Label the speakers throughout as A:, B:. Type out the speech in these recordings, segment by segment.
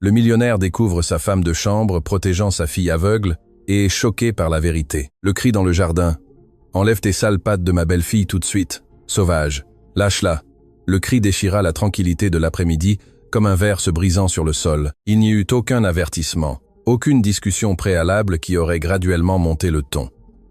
A: Le millionnaire découvre sa femme de chambre protégeant sa fille aveugle et est choqué par la vérité. Le cri dans le jardin. « Enlève tes sales pattes de ma belle-fille tout de suite. Sauvage. Lâche-la. » Le cri déchira la tranquillité de l'après-midi comme un verre se brisant sur le sol. Il n'y eut aucun avertissement, aucune discussion préalable qui aurait graduellement monté le ton.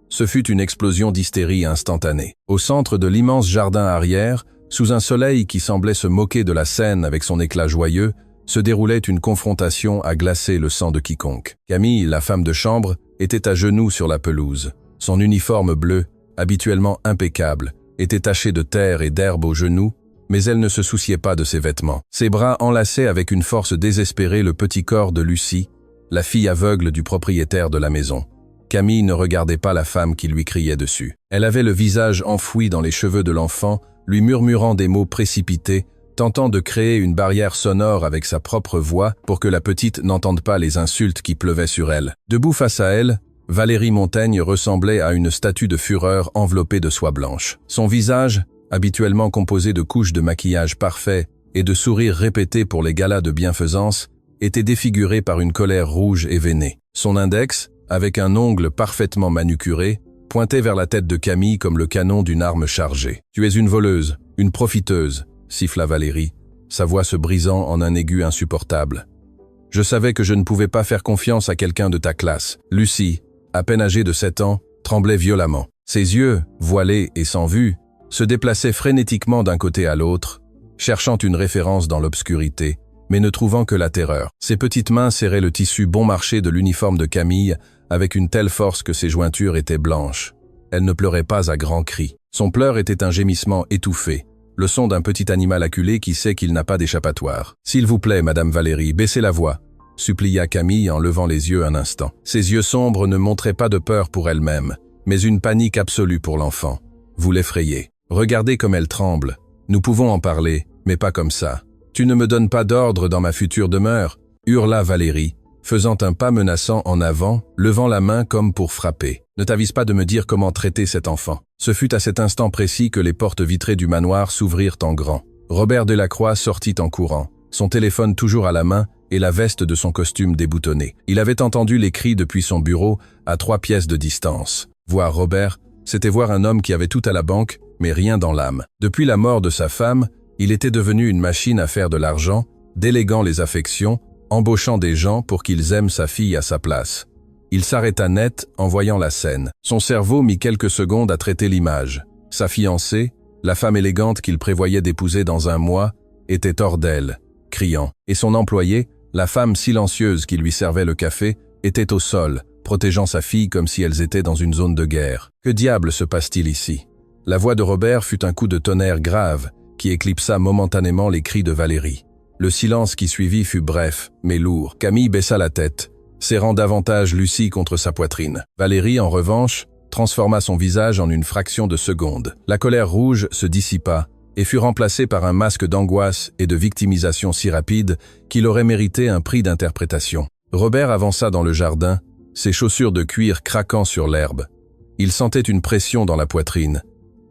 A: Ce fut une explosion d'hystérie instantanée. Au centre de l'immense jardin arrière, sous un soleil qui semblait se moquer de la scène avec son éclat joyeux, se déroulait une confrontation à glacer le sang de quiconque. Camille, la femme de chambre, était à genoux sur la pelouse. Son uniforme bleu, habituellement impeccable, était taché de terre et d'herbe aux genoux, mais elle ne se souciait pas de ses vêtements. Ses bras enlaçaient avec une force désespérée le petit corps de Lucie, la fille aveugle du propriétaire de la maison. Camille ne regardait pas la femme qui lui criait dessus. Elle avait le visage enfoui dans les cheveux de l'enfant, lui murmurant des mots précipités, tentant de créer une barrière sonore avec sa propre voix pour que la petite n'entende pas les insultes qui pleuvaient sur elle. Debout face à elle, Valérie Montaigne ressemblait à une statue de fureur enveloppée de soie blanche. Son visage, habituellement composé de couches de maquillage parfait et de sourires répétés pour les galas de bienfaisance, était défiguré par une colère rouge et veinée. Son index, avec un ongle parfaitement manucuré, pointait vers la tête de Camille comme le canon d'une arme chargée. « Tu es une voleuse, une profiteuse », siffla Valérie, sa voix se brisant en un aigu insupportable. « Je savais que je ne pouvais pas faire confiance à quelqu'un de ta classe. » Lucie, à peine âgée de 7 ans, tremblait violemment. Ses yeux, voilés et sans vue, se déplaçaient frénétiquement d'un côté à l'autre, cherchant une référence dans l'obscurité, mais ne trouvant que la terreur. Ses petites mains serraient le tissu bon marché de l'uniforme de Camille avec une telle force que ses jointures étaient blanches. Elle ne pleurait pas à grands cris. Son pleur était un gémissement étouffé, le son d'un petit animal acculé qui sait qu'il n'a pas d'échappatoire. « S'il vous plaît, Madame Valérie, baissez la voix », supplia Camille en levant les yeux un instant. Ses yeux sombres ne montraient pas de peur pour elle-même, mais une panique absolue pour l'enfant. « Vous l'effrayez. Regardez comme elle tremble. Nous pouvons en parler, mais pas comme ça. Tu ne me donnes pas d'ordre dans ma future demeure » hurla Valérie, faisant un pas menaçant en avant, levant la main comme pour frapper. « Ne t'avise pas de me dire comment traiter cet enfant. » Ce fut à cet instant précis que les portes vitrées du manoir s'ouvrirent en grand. Robert Delacroix sortit en courant, son téléphone toujours à la main et la veste de son costume déboutonnée. Il avait entendu les cris depuis son bureau, à 3 pièces de distance. Voir Robert, c'était voir un homme qui avait tout à la banque, mais rien dans l'âme. Depuis la mort de sa femme, il était devenu une machine à faire de l'argent, déléguant les affections, embauchant des gens pour qu'ils aiment sa fille à sa place. Il s'arrêta net en voyant la scène. Son cerveau mit quelques secondes à traiter l'image. Sa fiancée, la femme élégante qu'il prévoyait d'épouser dans un mois, était hors d'elle, criant. Et son employé, la femme silencieuse qui lui servait le café, était au sol, protégeant sa fille comme si elles étaient dans une zone de guerre. Que diable se passe-t-il ici? La voix de Robert fut un coup de tonnerre grave qui éclipsa momentanément les cris de Valérie. Le silence qui suivit fut bref, mais lourd. Camille baissa la tête, serrant davantage Lucie contre sa poitrine. Valérie, en revanche, transforma son visage en une fraction de seconde. La colère rouge se dissipa et fut remplacée par un masque d'angoisse et de victimisation si rapide qu'il aurait mérité un prix d'interprétation. Robert avança dans le jardin, ses chaussures de cuir craquant sur l'herbe. Il sentait une pression dans la poitrine.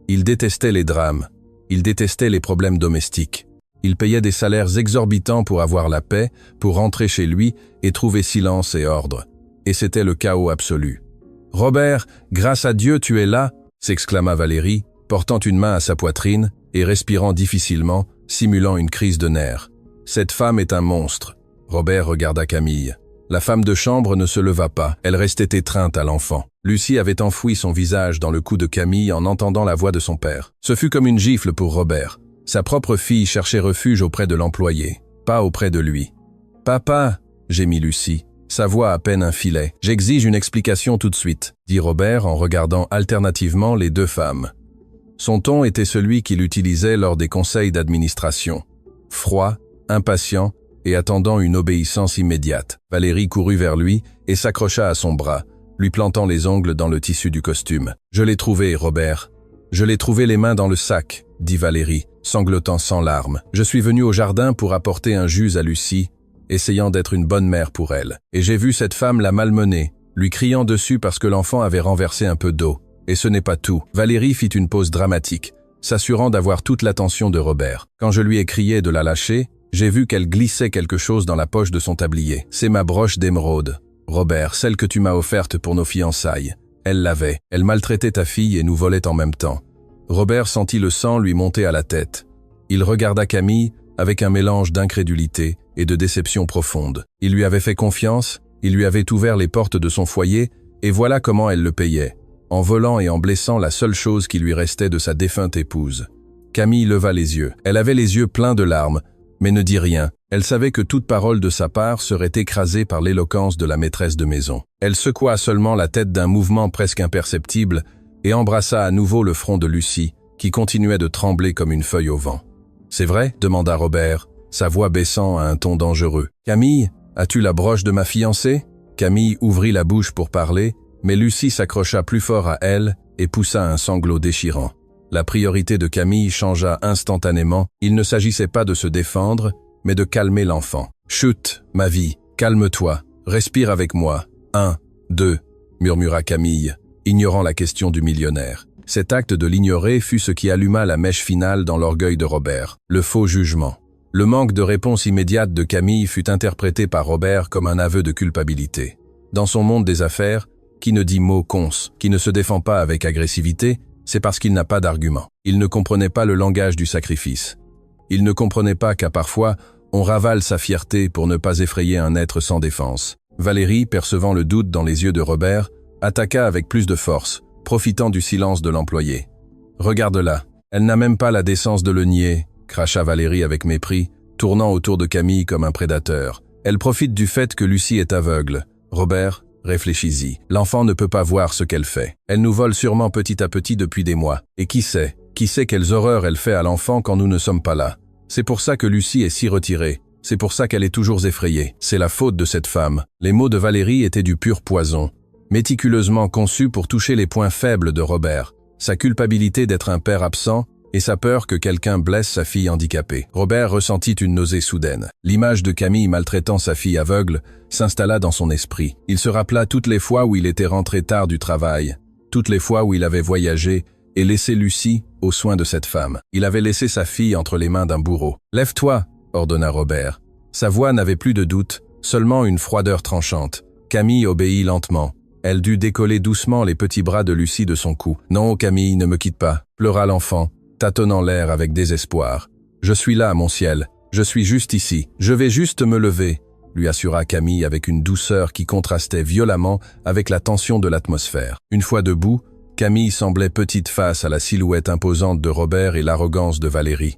A: Il détestait les drames. Il détestait les problèmes domestiques. Il payait des salaires exorbitants pour avoir la paix, pour rentrer chez lui et trouver silence et ordre. Et c'était le chaos absolu. « Robert, grâce à Dieu tu es là !» s'exclama Valérie, portant une main à sa poitrine et respirant difficilement, simulant une crise de nerfs. « Cette femme est un monstre. » Robert regarda Camille. La femme de chambre ne se leva pas, elle restait étreinte à l'enfant. Lucie avait enfoui son visage dans le cou de Camille en entendant la voix de son père. Ce fut comme une gifle pour Robert. Sa propre fille cherchait refuge auprès de l'employé, pas auprès de lui. « Papa !» gémit Lucie, sa voix à peine un filet. « J'exige une explication tout de suite », dit Robert en regardant alternativement les deux femmes. Son ton était celui qu'il utilisait lors des conseils d'administration. Froid, impatient et attendant une obéissance immédiate. Valérie courut vers lui et s'accrocha à son bras, lui plantant les ongles dans le tissu du costume. « Je l'ai trouvé, Robert. Je l'ai trouvé les mains dans le sac », dit Valérie, sanglotant sans larmes. « Je suis venu au jardin pour apporter un jus à Lucie, essayant d'être une bonne mère pour elle. Et j'ai vu cette femme la malmener, lui criant dessus parce que l'enfant avait renversé un peu d'eau. Et ce n'est pas tout. » Valérie fit une pause dramatique, s'assurant d'avoir toute l'attention de Robert. « Quand je lui ai crié de la lâcher, J'ai vu qu'elle glissait quelque chose dans la poche de son tablier. C'est ma broche d'émeraude. Robert, celle que tu m'as offerte pour nos fiançailles. Elle l'avait. Elle maltraitait ta fille et nous volait en même temps. Robert sentit le sang lui monter à la tête. Il regarda Camille avec un mélange d'incrédulité et de déception profonde. Il lui avait fait confiance, il lui avait ouvert les portes de son foyer, et voilà comment elle le payait, en volant et en blessant la seule chose qui lui restait de sa défunte épouse. Camille leva les yeux. Elle avait les yeux pleins de larmes, mais ne dit rien. Elle savait que toute parole de sa part serait écrasée par l'éloquence de la maîtresse de maison. Elle secoua seulement la tête d'un mouvement presque imperceptible et embrassa à nouveau le front de Lucie, qui continuait de trembler comme une feuille au vent. « C'est vrai ?» demanda Robert, sa voix baissant à un ton dangereux. « Camille, as-tu la broche de ma fiancée ?» Camille ouvrit la bouche pour parler, mais Lucie s'accrocha plus fort à elle et poussa un sanglot déchirant. La priorité de Camille changea instantanément. Il ne s'agissait pas de se défendre, mais de calmer l'enfant. « Chut, ma vie, calme-toi, respire avec moi. 1, 2, murmura Camille, ignorant la question du millionnaire. Cet acte de l'ignorer fut ce qui alluma la mèche finale dans l'orgueil de Robert, le faux jugement. Le manque de réponse immédiate de Camille fut interprété par Robert comme un aveu de culpabilité. Dans son monde des affaires, qui ne dit mot conce, qui ne se défend pas avec agressivité, c'est parce qu'il n'a pas d'argument. Il ne comprenait pas le langage du sacrifice. Il ne comprenait pas qu'à parfois, on ravale sa fierté pour ne pas effrayer un être sans défense. Valérie, percevant le doute dans les yeux de Robert, attaqua avec plus de force, profitant du silence de l'employé. « Regarde-la, elle n'a même pas la décence de le nier », cracha Valérie avec mépris, tournant autour de Camille comme un prédateur. « Elle profite du fait que Lucie est aveugle. Robert, réfléchis-y. L'enfant ne peut pas voir ce qu'elle fait. Elle nous vole sûrement petit à petit depuis des mois. Et qui sait quelles horreurs elle fait à l'enfant quand nous ne sommes pas là. C'est pour ça que Lucie est si retirée. C'est pour ça qu'elle est toujours effrayée. C'est la faute de cette femme. » Les mots de Valérie étaient du pur poison, méticuleusement conçus pour toucher les points faibles de Robert, sa culpabilité d'être un père absent et sa peur que quelqu'un blesse sa fille handicapée. Robert ressentit une nausée soudaine. L'image de Camille maltraitant sa fille aveugle s'installa dans son esprit. Il se rappela toutes les fois où il était rentré tard du travail, toutes les fois où il avait voyagé et laissé Lucie aux soins de cette femme. Il avait laissé sa fille entre les mains d'un bourreau. « Lève-toi !» ordonna Robert. Sa voix n'avait plus de doute, seulement une froideur tranchante. Camille obéit lentement. Elle dut décoller doucement les petits bras de Lucie de son cou. « Non, Camille, ne me quitte pas » pleura l'enfant, tâtonnant l'air avec désespoir. « Je suis là, mon ciel. Je suis juste ici. Je vais juste me lever » lui assura Camille avec une douceur qui contrastait violemment avec la tension de l'atmosphère. Une fois debout, Camille semblait petite face à la silhouette imposante de Robert et l'arrogance de Valérie.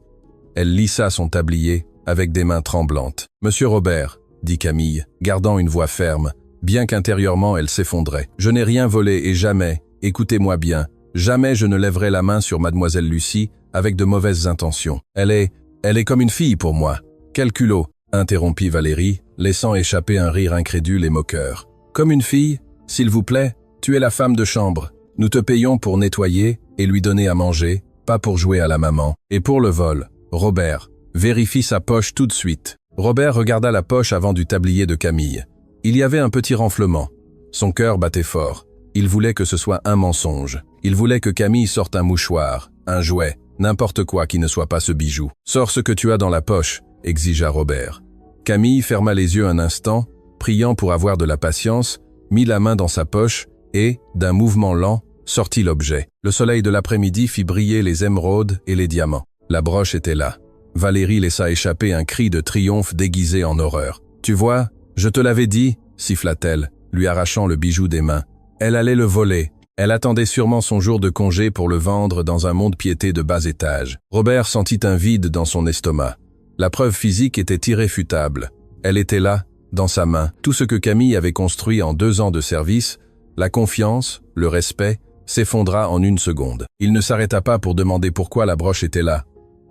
A: Elle lissa son tablier avec des mains tremblantes. « Monsieur Robert » dit Camille, gardant une voix ferme, bien qu'intérieurement elle s'effondrait. « Je n'ai rien volé et jamais, écoutez-moi bien, jamais je ne lèverai la main sur mademoiselle Lucie avec de mauvaises intentions. Elle est comme une fille pour moi. Quel culot !» interrompit Valérie, laissant échapper un rire incrédule et moqueur. « Comme une fille ? S'il vous plaît, tu es la femme de chambre. Nous te payons pour nettoyer et lui donner à manger, pas pour jouer à la maman. Et pour le vol, Robert, vérifie sa poche tout de suite. » Robert regarda la poche avant du tablier de Camille. Il y avait un petit renflement. Son cœur battait fort. Il voulait que ce soit un mensonge. Il voulait que Camille sorte un mouchoir, un jouet, n'importe quoi qui ne soit pas ce bijou. « Sors ce que tu as dans la poche », exigea Robert. Camille ferma les yeux un instant, priant pour avoir de la patience, mit la main dans sa poche et, d'un mouvement lent, sortit l'objet. Le soleil de l'après-midi fit briller les émeraudes et les diamants. La broche était là. Valérie laissa échapper un cri de triomphe déguisé en horreur. « Tu vois, je te l'avais dit » siffla-t-elle, lui arrachant le bijou des mains. Elle allait le voler. Elle attendait sûrement son jour de congé pour le vendre dans un mont-de-piété de bas étage. Robert sentit un vide dans son estomac. La preuve physique était irréfutable. Elle était là, dans sa main. Tout ce que Camille avait construit en 2 ans de service, la confiance, le respect, s'effondra en une seconde. Il ne s'arrêta pas pour demander pourquoi la broche était là.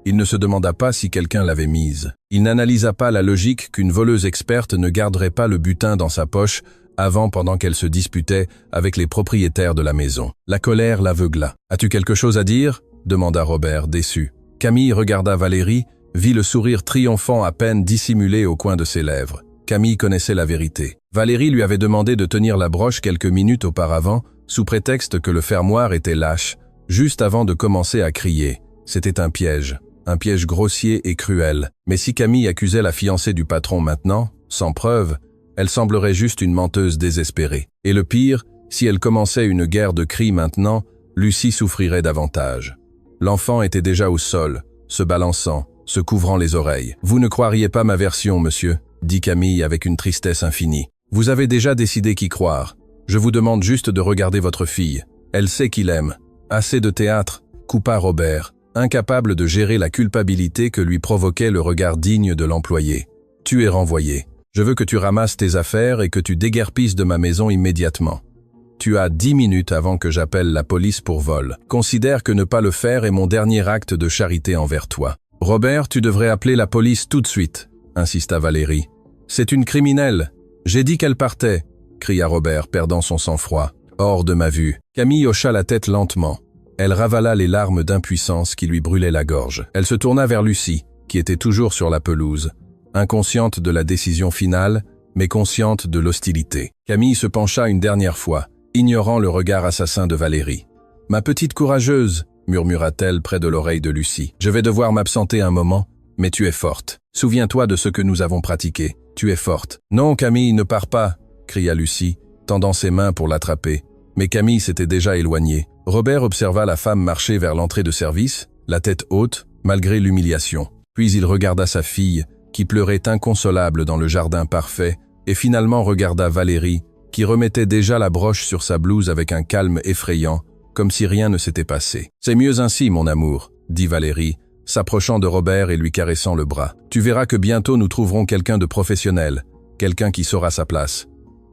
A: Il ne se demanda pas si quelqu'un l'avait mise. Il n'analysa pas la logique qu'une voleuse experte ne garderait pas le butin dans sa poche pendant qu'elle se disputait avec les propriétaires de la maison. La colère l'aveugla. « As-tu quelque chose à dire ?» demanda Robert, déçu. Camille regarda Valérie, vit le sourire triomphant à peine dissimulé au coin de ses lèvres. Camille connaissait la vérité. Valérie lui avait demandé de tenir la broche quelques minutes auparavant, sous prétexte que le fermoir était lâche, juste avant de commencer à crier. C'était un piège. un piège grossier et cruel. Mais si Camille accusait la fiancée du patron maintenant, sans preuve, elle semblerait juste une menteuse désespérée. Et le pire, si elle commençait une guerre de cris maintenant, Lucie souffrirait davantage. L'enfant était déjà au sol, se balançant, se couvrant les oreilles. « Vous ne croiriez pas ma version, monsieur », dit Camille avec une tristesse infinie. « Vous avez déjà décidé qui croire. Je vous demande juste de regarder votre fille. Elle sait qu'il aime. Assez de théâtre », coupa Robert, incapable de gérer la culpabilité que lui provoquait le regard digne de l'employé. « Tu es renvoyé. Je veux que tu ramasses tes affaires et que tu déguerpisses de ma maison immédiatement. Tu as 10 minutes avant que j'appelle la police pour vol. Considère que ne pas le faire est mon dernier acte de charité envers toi. »« Robert, tu devrais appeler la police tout de suite, » insista Valérie. « C'est une criminelle. J'ai dit qu'elle partait, » cria Robert, perdant son sang-froid. « Hors de ma vue. » Camille hocha la tête lentement. Elle ravala les larmes d'impuissance qui lui brûlaient la gorge. Elle se tourna vers Lucie, qui était toujours sur la pelouse, inconsciente de la décision finale, mais consciente de l'hostilité. Camille se pencha une dernière fois, ignorant le regard assassin de Valérie. « Ma petite courageuse » murmura-t-elle près de l'oreille de Lucie. « Je vais devoir m'absenter un moment, mais tu es forte. Souviens-toi de ce que nous avons pratiqué. Tu es forte. »« Non, Camille, ne pars pas » cria Lucie, tendant ses mains pour l'attraper. Mais Camille s'était déjà éloignée. Robert observa la femme marcher vers l'entrée de service, la tête haute, malgré l'humiliation. Puis il regarda sa fille, qui pleurait inconsolable dans le jardin parfait, et finalement regarda Valérie, qui remettait déjà la broche sur sa blouse avec un calme effrayant, comme si rien ne s'était passé. « C'est mieux ainsi, mon amour », dit Valérie, s'approchant de Robert et lui caressant le bras. « Tu verras que bientôt nous trouverons quelqu'un de professionnel, quelqu'un qui saura sa place.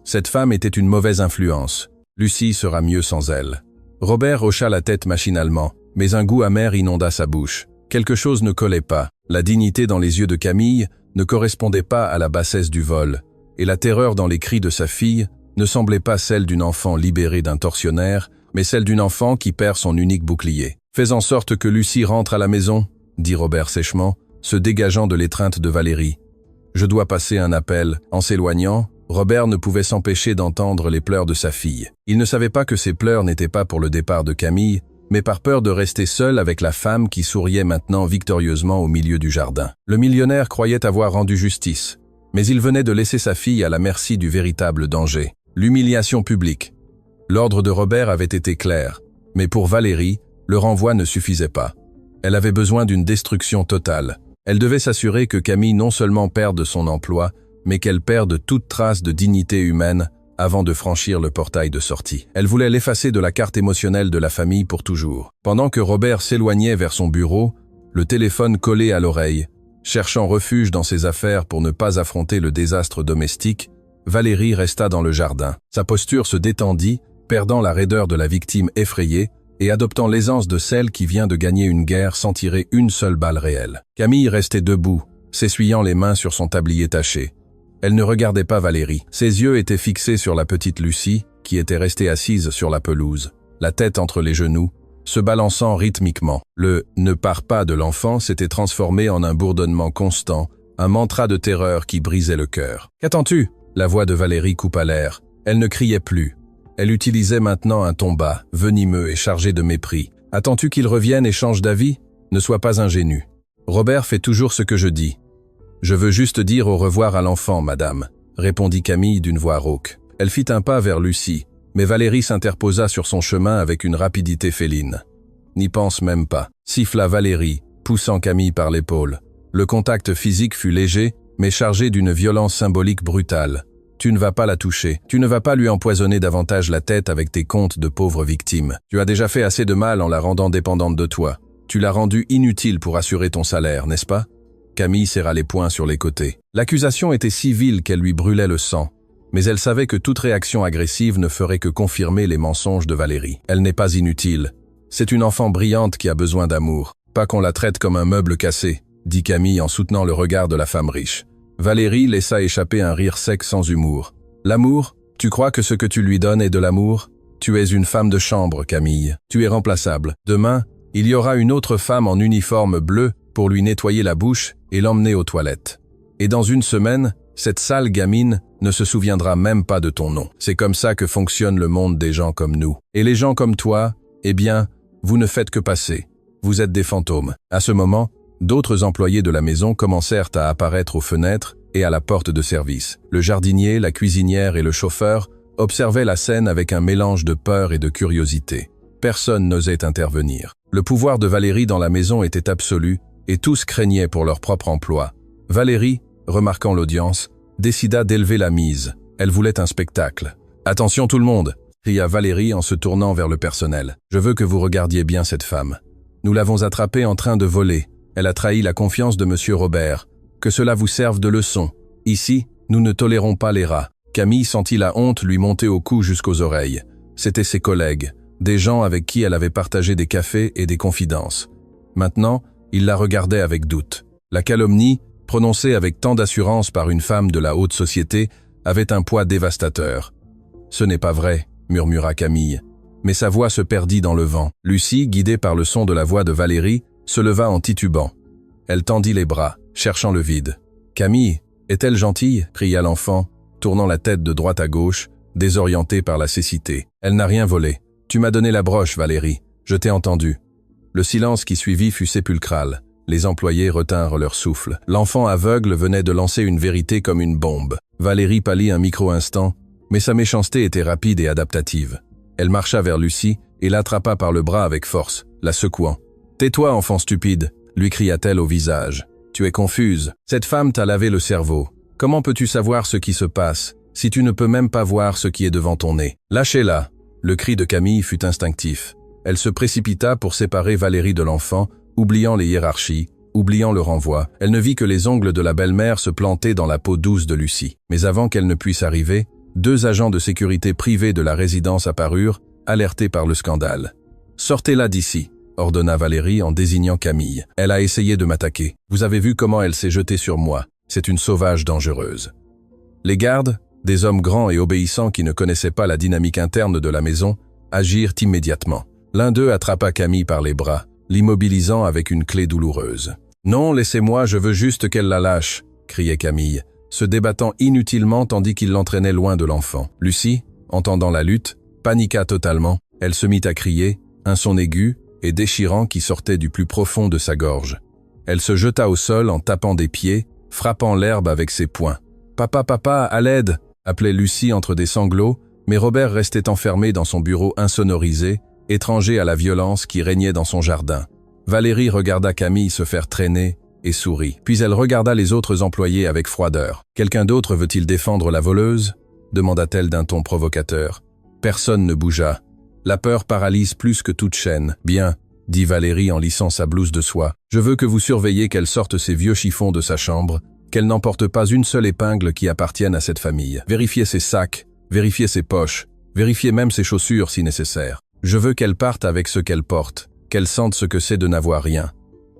A: Cette femme était une mauvaise influence. Lucie sera mieux sans elle. » Robert hocha la tête machinalement, mais un goût amer inonda sa bouche. Quelque chose ne collait pas. La dignité dans les yeux de Camille ne correspondait pas à la bassesse du vol, et la terreur dans les cris de sa fille ne semblait pas celle d'une enfant libérée d'un tortionnaire, mais celle d'une enfant qui perd son unique bouclier. « Fais en sorte que Lucie rentre à la maison », dit Robert sèchement, se dégageant de l'étreinte de Valérie. « Je dois passer un appel. » En s'éloignant, Robert ne pouvait s'empêcher d'entendre les pleurs de sa fille. Il ne savait pas que ces pleurs n'étaient pas pour le départ de Camille, mais par peur de rester seul avec la femme qui souriait maintenant victorieusement au milieu du jardin. Le millionnaire croyait avoir rendu justice, mais il venait de laisser sa fille à la merci du véritable danger. L'humiliation publique. L'ordre de Robert avait été clair, mais pour Valérie, le renvoi ne suffisait pas. Elle avait besoin d'une destruction totale. Elle devait s'assurer que Camille non seulement perde son emploi, mais qu'elle perde toute trace de dignité humaine avant de franchir le portail de sortie. Elle voulait l'effacer de la carte émotionnelle de la famille pour toujours. Pendant que Robert s'éloignait vers son bureau, le téléphone collé à l'oreille, cherchant refuge dans ses affaires pour ne pas affronter le désastre domestique, Valérie resta dans le jardin. Sa posture se détendit, perdant la raideur de la victime effrayée et adoptant l'aisance de celle qui vient de gagner une guerre sans tirer une seule balle réelle. Camille restait debout, s'essuyant les mains sur son tablier taché. Elle ne regardait pas Valérie. Ses yeux étaient fixés sur la petite Lucie, qui était restée assise sur la pelouse, la tête entre les genoux, se balançant rythmiquement. Le « ne pars pas » de l'enfant s'était transformé en un bourdonnement constant, un mantra de terreur qui brisait le cœur. « Qu'attends-tu » La voix de Valérie coupa l'air. Elle ne criait plus. Elle utilisait maintenant un ton bas, venimeux et chargé de mépris. « Attends-tu qu'il revienne et change d'avis ? Ne sois pas ingénu. Robert fait toujours ce que je dis. »« Je veux juste dire au revoir à l'enfant, madame, » répondit Camille d'une voix rauque. Elle fit un pas vers Lucie, mais Valérie s'interposa sur son chemin avec une rapidité féline. « N'y pense même pas » siffla Valérie, poussant Camille par l'épaule. Le contact physique fut léger, mais chargé d'une violence symbolique brutale. « Tu ne vas pas la toucher. Tu ne vas pas lui empoisonner davantage la tête avec tes contes de pauvres victimes. Tu as déjà fait assez de mal en la rendant dépendante de toi. Tu l'as rendue inutile pour assurer ton salaire, n'est-ce pas ?» Camille serra les poings sur les côtés. L'accusation était si vile qu'elle lui brûlait le sang, mais elle savait que toute réaction agressive ne ferait que confirmer les mensonges de Valérie. Elle n'est pas inutile. C'est une enfant brillante qui a besoin d'amour, pas qu'on la traite comme un meuble cassé, dit Camille en soutenant le regard de la femme riche. Valérie laissa échapper un rire sec sans humour. L'amour ? Tu crois que ce que tu lui donnes est de l'amour ? Tu es une femme de chambre, Camille. Tu es remplaçable. Demain, il y aura une autre femme en uniforme bleu pour lui nettoyer la bouche et l'emmener aux toilettes. Et dans une semaine, cette sale gamine ne se souviendra même pas de ton nom. C'est comme ça que fonctionne le monde des gens comme nous. Et les gens comme toi, eh bien, vous ne faites que passer. Vous êtes des fantômes. À ce moment, D'autres employés de la maison commencèrent à apparaître aux fenêtres et à la porte de service. Le jardinier, la cuisinière et le chauffeur observaient la scène avec un mélange de peur et de curiosité. Personne n'osait intervenir. Le pouvoir de Valérie dans la maison était absolu et tous craignaient pour leur propre emploi. Valérie, remarquant l'audience, décida d'élever la mise. Elle voulait un spectacle. « Attention tout le monde !» cria Valérie en se tournant vers le personnel. « Je veux que vous regardiez bien cette femme. Nous l'avons attrapée en train de voler. Elle a trahi la confiance de Monsieur Robert. Que cela vous serve de leçon. Ici, nous ne tolérons pas les rats. » Camille sentit la honte lui monter au cou jusqu'aux oreilles. C'étaient ses collègues, des gens avec qui elle avait partagé des cafés et des confidences. Maintenant, il la regardait avec doute. La calomnie, prononcée avec tant d'assurance par une femme de la haute société, avait un poids dévastateur. « Ce n'est pas vrai », murmura Camille. Mais sa voix se perdit dans le vent. Lucie, guidée par le son de la voix de Valérie, se leva en titubant. Elle tendit les bras, cherchant le vide. « Camille, est-elle gentille ?» cria l'enfant, tournant la tête de droite à gauche, désorientée par la cécité. « Elle n'a rien volé. Tu m'as donné la broche, Valérie. Je t'ai entendu. » Le silence qui suivit fut sépulcral. Les employés retinrent leur souffle. L'enfant aveugle venait de lancer une vérité comme une bombe. Valérie pâlit un micro-instant, mais sa méchanceté était rapide et adaptative. Elle marcha vers Lucie et l'attrapa par le bras avec force, la secouant. « Tais-toi, enfant stupide !» lui cria-t-elle au visage. « Tu es confuse. Cette femme t'a lavé le cerveau. Comment peux-tu savoir ce qui se passe, si tu ne peux même pas voir ce qui est devant ton nez? Lâchez-la !» Le cri de Camille fut instinctif. Elle se précipita pour séparer Valérie de l'enfant, oubliant les hiérarchies, oubliant le renvoi. Elle ne vit que les ongles de la belle-mère se planter dans la peau douce de Lucie. Mais avant qu'elle ne puisse arriver, 2 agents de sécurité privés de la résidence apparurent, alertés par le scandale. « Sortez-la d'ici !» ordonna Valérie en désignant Camille. « Elle a essayé de m'attaquer. Vous avez vu comment elle s'est jetée sur moi. C'est une sauvage dangereuse. » Les gardes, des hommes grands et obéissants qui ne connaissaient pas la dynamique interne de la maison, agirent immédiatement. L'un d'eux attrapa Camille par les bras, l'immobilisant avec une clé douloureuse. « Non, laissez-moi, je veux juste qu'elle la lâche !» criait Camille, se débattant inutilement tandis qu'il l'entraînait loin de l'enfant. Lucie, entendant la lutte, paniqua totalement. Elle se mit à crier, un son aigu et déchirant qui sortait du plus profond de sa gorge. Elle se jeta au sol en tapant des pieds, frappant l'herbe avec ses poings. « Papa, papa, à l'aide !» appelait Lucie entre des sanglots, mais Robert restait enfermé dans son bureau insonorisé, étranger à la violence qui régnait dans son jardin. Valérie regarda Camille se faire traîner et sourit. Puis elle regarda les autres employés avec froideur. « Quelqu'un d'autre veut-il défendre la voleuse ?» demanda-t-elle d'un ton provocateur. Personne ne bougea. La peur paralyse plus que toute chaîne. « Bien, » dit Valérie en lissant sa blouse de soie. « Je veux que vous surveilliez qu'elle sorte ses vieux chiffons de sa chambre, qu'elle n'emporte pas une seule épingle qui appartienne à cette famille. Vérifiez ses sacs, vérifiez ses poches, vérifiez même ses chaussures si nécessaire. Je veux qu'elle parte avec ce qu'elle porte, qu'elle sente ce que c'est de n'avoir rien. »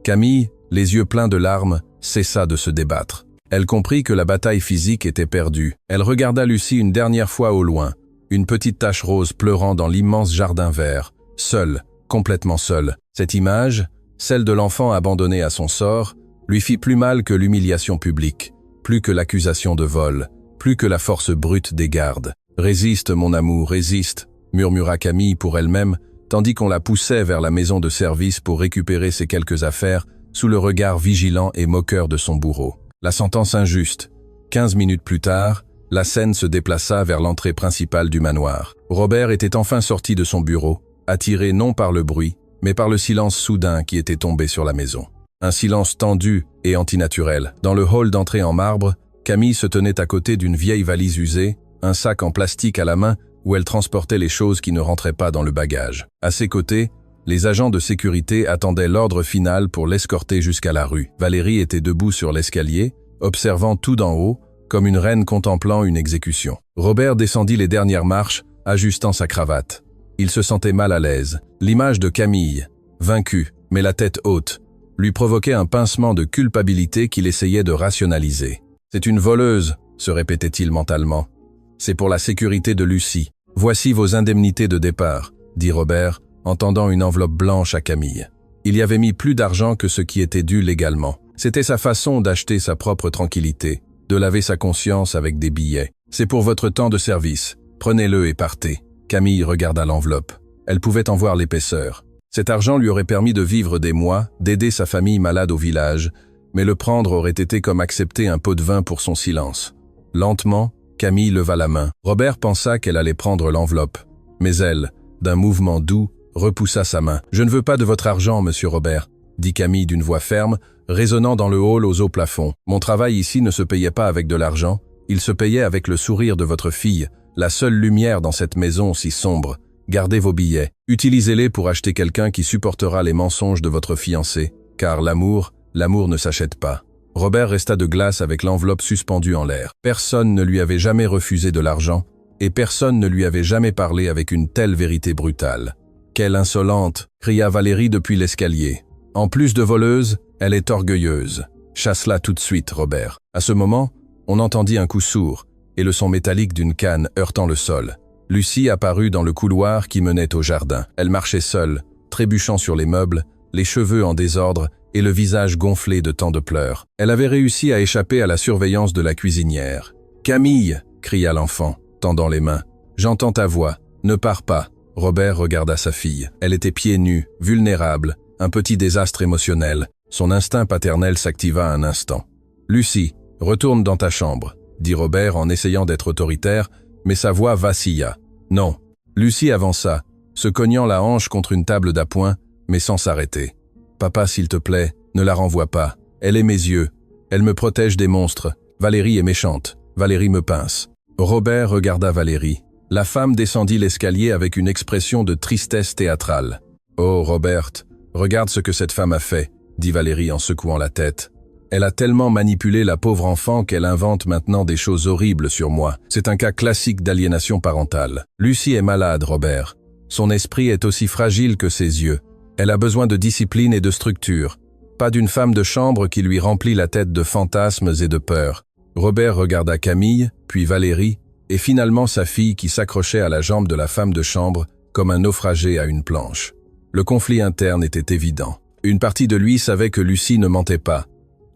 A: Camille, les yeux pleins de larmes, cessa de se débattre. Elle comprit que la bataille physique était perdue. Elle regarda Lucie une dernière fois au loin, une petite tache rose pleurant dans l'immense jardin vert, seule, complètement seule. Cette image, celle de l'enfant abandonné à son sort, lui fit plus mal que l'humiliation publique, plus que l'accusation de vol, plus que la force brute des gardes. « Résiste, mon amour, résiste !» murmura Camille pour elle-même, tandis qu'on la poussait vers la maison de service pour récupérer ses quelques affaires sous le regard vigilant et moqueur de son bourreau. La sentence injuste. 15 minutes plus tard, la scène se déplaça vers l'entrée principale du manoir. Robert était enfin sorti de son bureau, attiré non par le bruit, mais par le silence soudain qui était tombé sur la maison. Un silence tendu et antinaturel. Dans le hall d'entrée en marbre, Camille se tenait à côté d'une vieille valise usée, un sac en plastique à la main où elle transportait les choses qui ne rentraient pas dans le bagage. À ses côtés, les agents de sécurité attendaient l'ordre final pour l'escorter jusqu'à la rue. Valérie était debout sur l'escalier, observant tout d'en haut, comme une reine contemplant une exécution. Robert descendit les dernières marches, ajustant sa cravate. Il se sentait mal à l'aise. L'image de Camille, vaincue, mais la tête haute, lui provoquait un pincement de culpabilité qu'il essayait de rationaliser. « C'est une voleuse », se répétait-il mentalement. « C'est pour la sécurité de Lucie. Voici vos indemnités de départ », dit Robert, en tendant une enveloppe blanche à Camille. Il y avait mis plus d'argent que ce qui était dû légalement. C'était sa façon d'acheter sa propre tranquillité, de laver sa conscience avec des billets. « C'est pour votre temps de service. Prenez-le et partez. » Camille regarda l'enveloppe. Elle pouvait en voir l'épaisseur. Cet argent lui aurait permis de vivre des mois, d'aider sa famille malade au village, mais le prendre aurait été comme accepter un pot de vin pour son silence. Lentement, Camille leva la main. Robert pensa qu'elle allait prendre l'enveloppe, mais elle, d'un mouvement doux, repoussa sa main. « Je ne veux pas de votre argent, monsieur Robert », dit Camille d'une voix ferme, résonnant dans le hall aux hauts plafonds. « Mon travail ici ne se payait pas avec de l'argent, il se payait avec le sourire de votre fille, la seule lumière dans cette maison si sombre. Gardez vos billets, utilisez-les pour acheter quelqu'un qui supportera les mensonges de votre fiancé, car l'amour ne s'achète pas. » Robert resta de glace avec l'enveloppe suspendue en l'air. Personne ne lui avait jamais refusé de l'argent, et personne ne lui avait jamais parlé avec une telle vérité brutale. « Quelle insolente !» cria Valérie depuis l'escalier. « En plus de voleuse, elle est orgueilleuse. Chasse-la tout de suite, Robert. » À ce moment, on entendit un coup sourd, et le son métallique d'une canne heurtant le sol. Lucie apparut dans le couloir qui menait au jardin. Elle marchait seule, trébuchant sur les meubles, les cheveux en désordre et le visage gonflé de tant de pleurs. Elle avait réussi à échapper à la surveillance de la cuisinière. « Camille !» cria l'enfant, tendant les mains. « J'entends ta voix. Ne pars pas. » Robert regarda sa fille. Elle était pieds nus, vulnérable, un petit désastre émotionnel. Son instinct paternel s'activa un instant. « Lucie, retourne dans ta chambre », dit Robert en essayant d'être autoritaire, mais sa voix vacilla. « Non. » Lucie avança, se cognant la hanche contre une table d'appoint, mais sans s'arrêter. « Papa, s'il te plaît, ne la renvoie pas. Elle est mes yeux. Elle me protège des monstres. Valérie est méchante. Valérie me pince. » Robert regarda Valérie. La femme descendit l'escalier avec une expression de tristesse théâtrale. « Oh, Robert, regarde ce que cette femme a fait, » dit Valérie en secouant la tête. « Elle a tellement manipulé la pauvre enfant qu'elle invente maintenant des choses horribles sur moi. C'est un cas classique d'aliénation parentale. Lucie est malade, Robert. Son esprit est aussi fragile que ses yeux. Elle a besoin de discipline et de structure. Pas d'une femme de chambre qui lui remplit la tête de fantasmes et de peurs. » Robert regarda Camille, puis Valérie, et finalement sa fille qui s'accrochait à la jambe de la femme de chambre comme un naufragé à une planche. Le conflit interne était évident. Une partie de lui savait que Lucie ne mentait pas.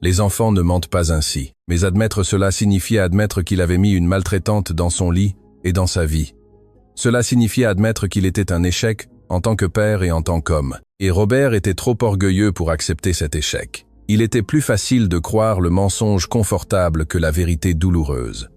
A: Les enfants ne mentent pas ainsi. Mais admettre cela signifiait admettre qu'il avait mis une maltraitante dans son lit et dans sa vie. Cela signifiait admettre qu'il était un échec en tant que père et en tant qu'homme. Et Robert était trop orgueilleux pour accepter cet échec. Il était plus facile de croire le mensonge confortable que la vérité douloureuse.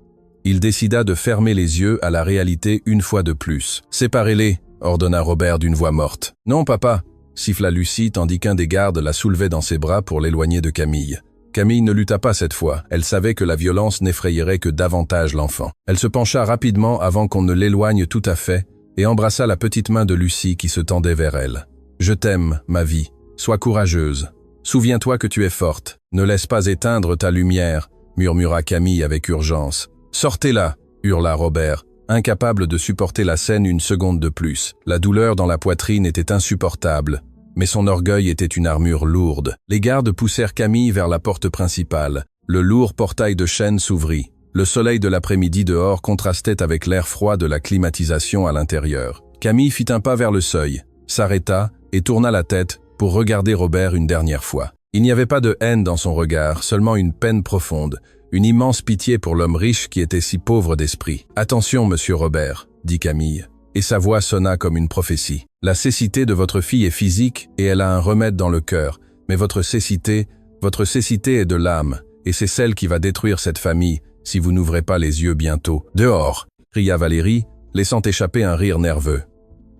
A: Il décida de fermer les yeux à la réalité une fois de plus. « Séparez-les », ordonna Robert d'une voix morte. « Non, papa », siffla Lucie tandis qu'un des gardes la soulevait dans ses bras pour l'éloigner de Camille. Camille ne lutta pas cette fois. Elle savait que la violence n'effrayerait que davantage l'enfant. Elle se pencha rapidement avant qu'on ne l'éloigne tout à fait et embrassa la petite main de Lucie qui se tendait vers elle. « Je t'aime, ma vie. Sois courageuse. Souviens-toi que tu es forte. Ne laisse pas éteindre ta lumière, » murmura Camille avec urgence. « Sortez-la » hurla Robert, incapable de supporter la scène une seconde de plus. La douleur dans la poitrine était insupportable, mais son orgueil était une armure lourde. Les gardes poussèrent Camille vers la porte principale. Le lourd portail de chêne s'ouvrit. Le soleil de l'après-midi dehors contrastait avec l'air froid de la climatisation à l'intérieur. Camille fit un pas vers le seuil, s'arrêta et tourna la tête pour regarder Robert une dernière fois. Il n'y avait pas de haine dans son regard, seulement une peine profonde, une immense pitié pour l'homme riche qui était si pauvre d'esprit. « Attention, monsieur Robert », dit Camille, et sa voix sonna comme une prophétie. « La cécité de votre fille est physique et elle a un remède dans le cœur, mais votre cécité est de l'âme, et c'est celle qui va détruire cette famille si vous n'ouvrez pas les yeux bientôt. »« Dehors !» cria Valérie, laissant échapper un rire nerveux.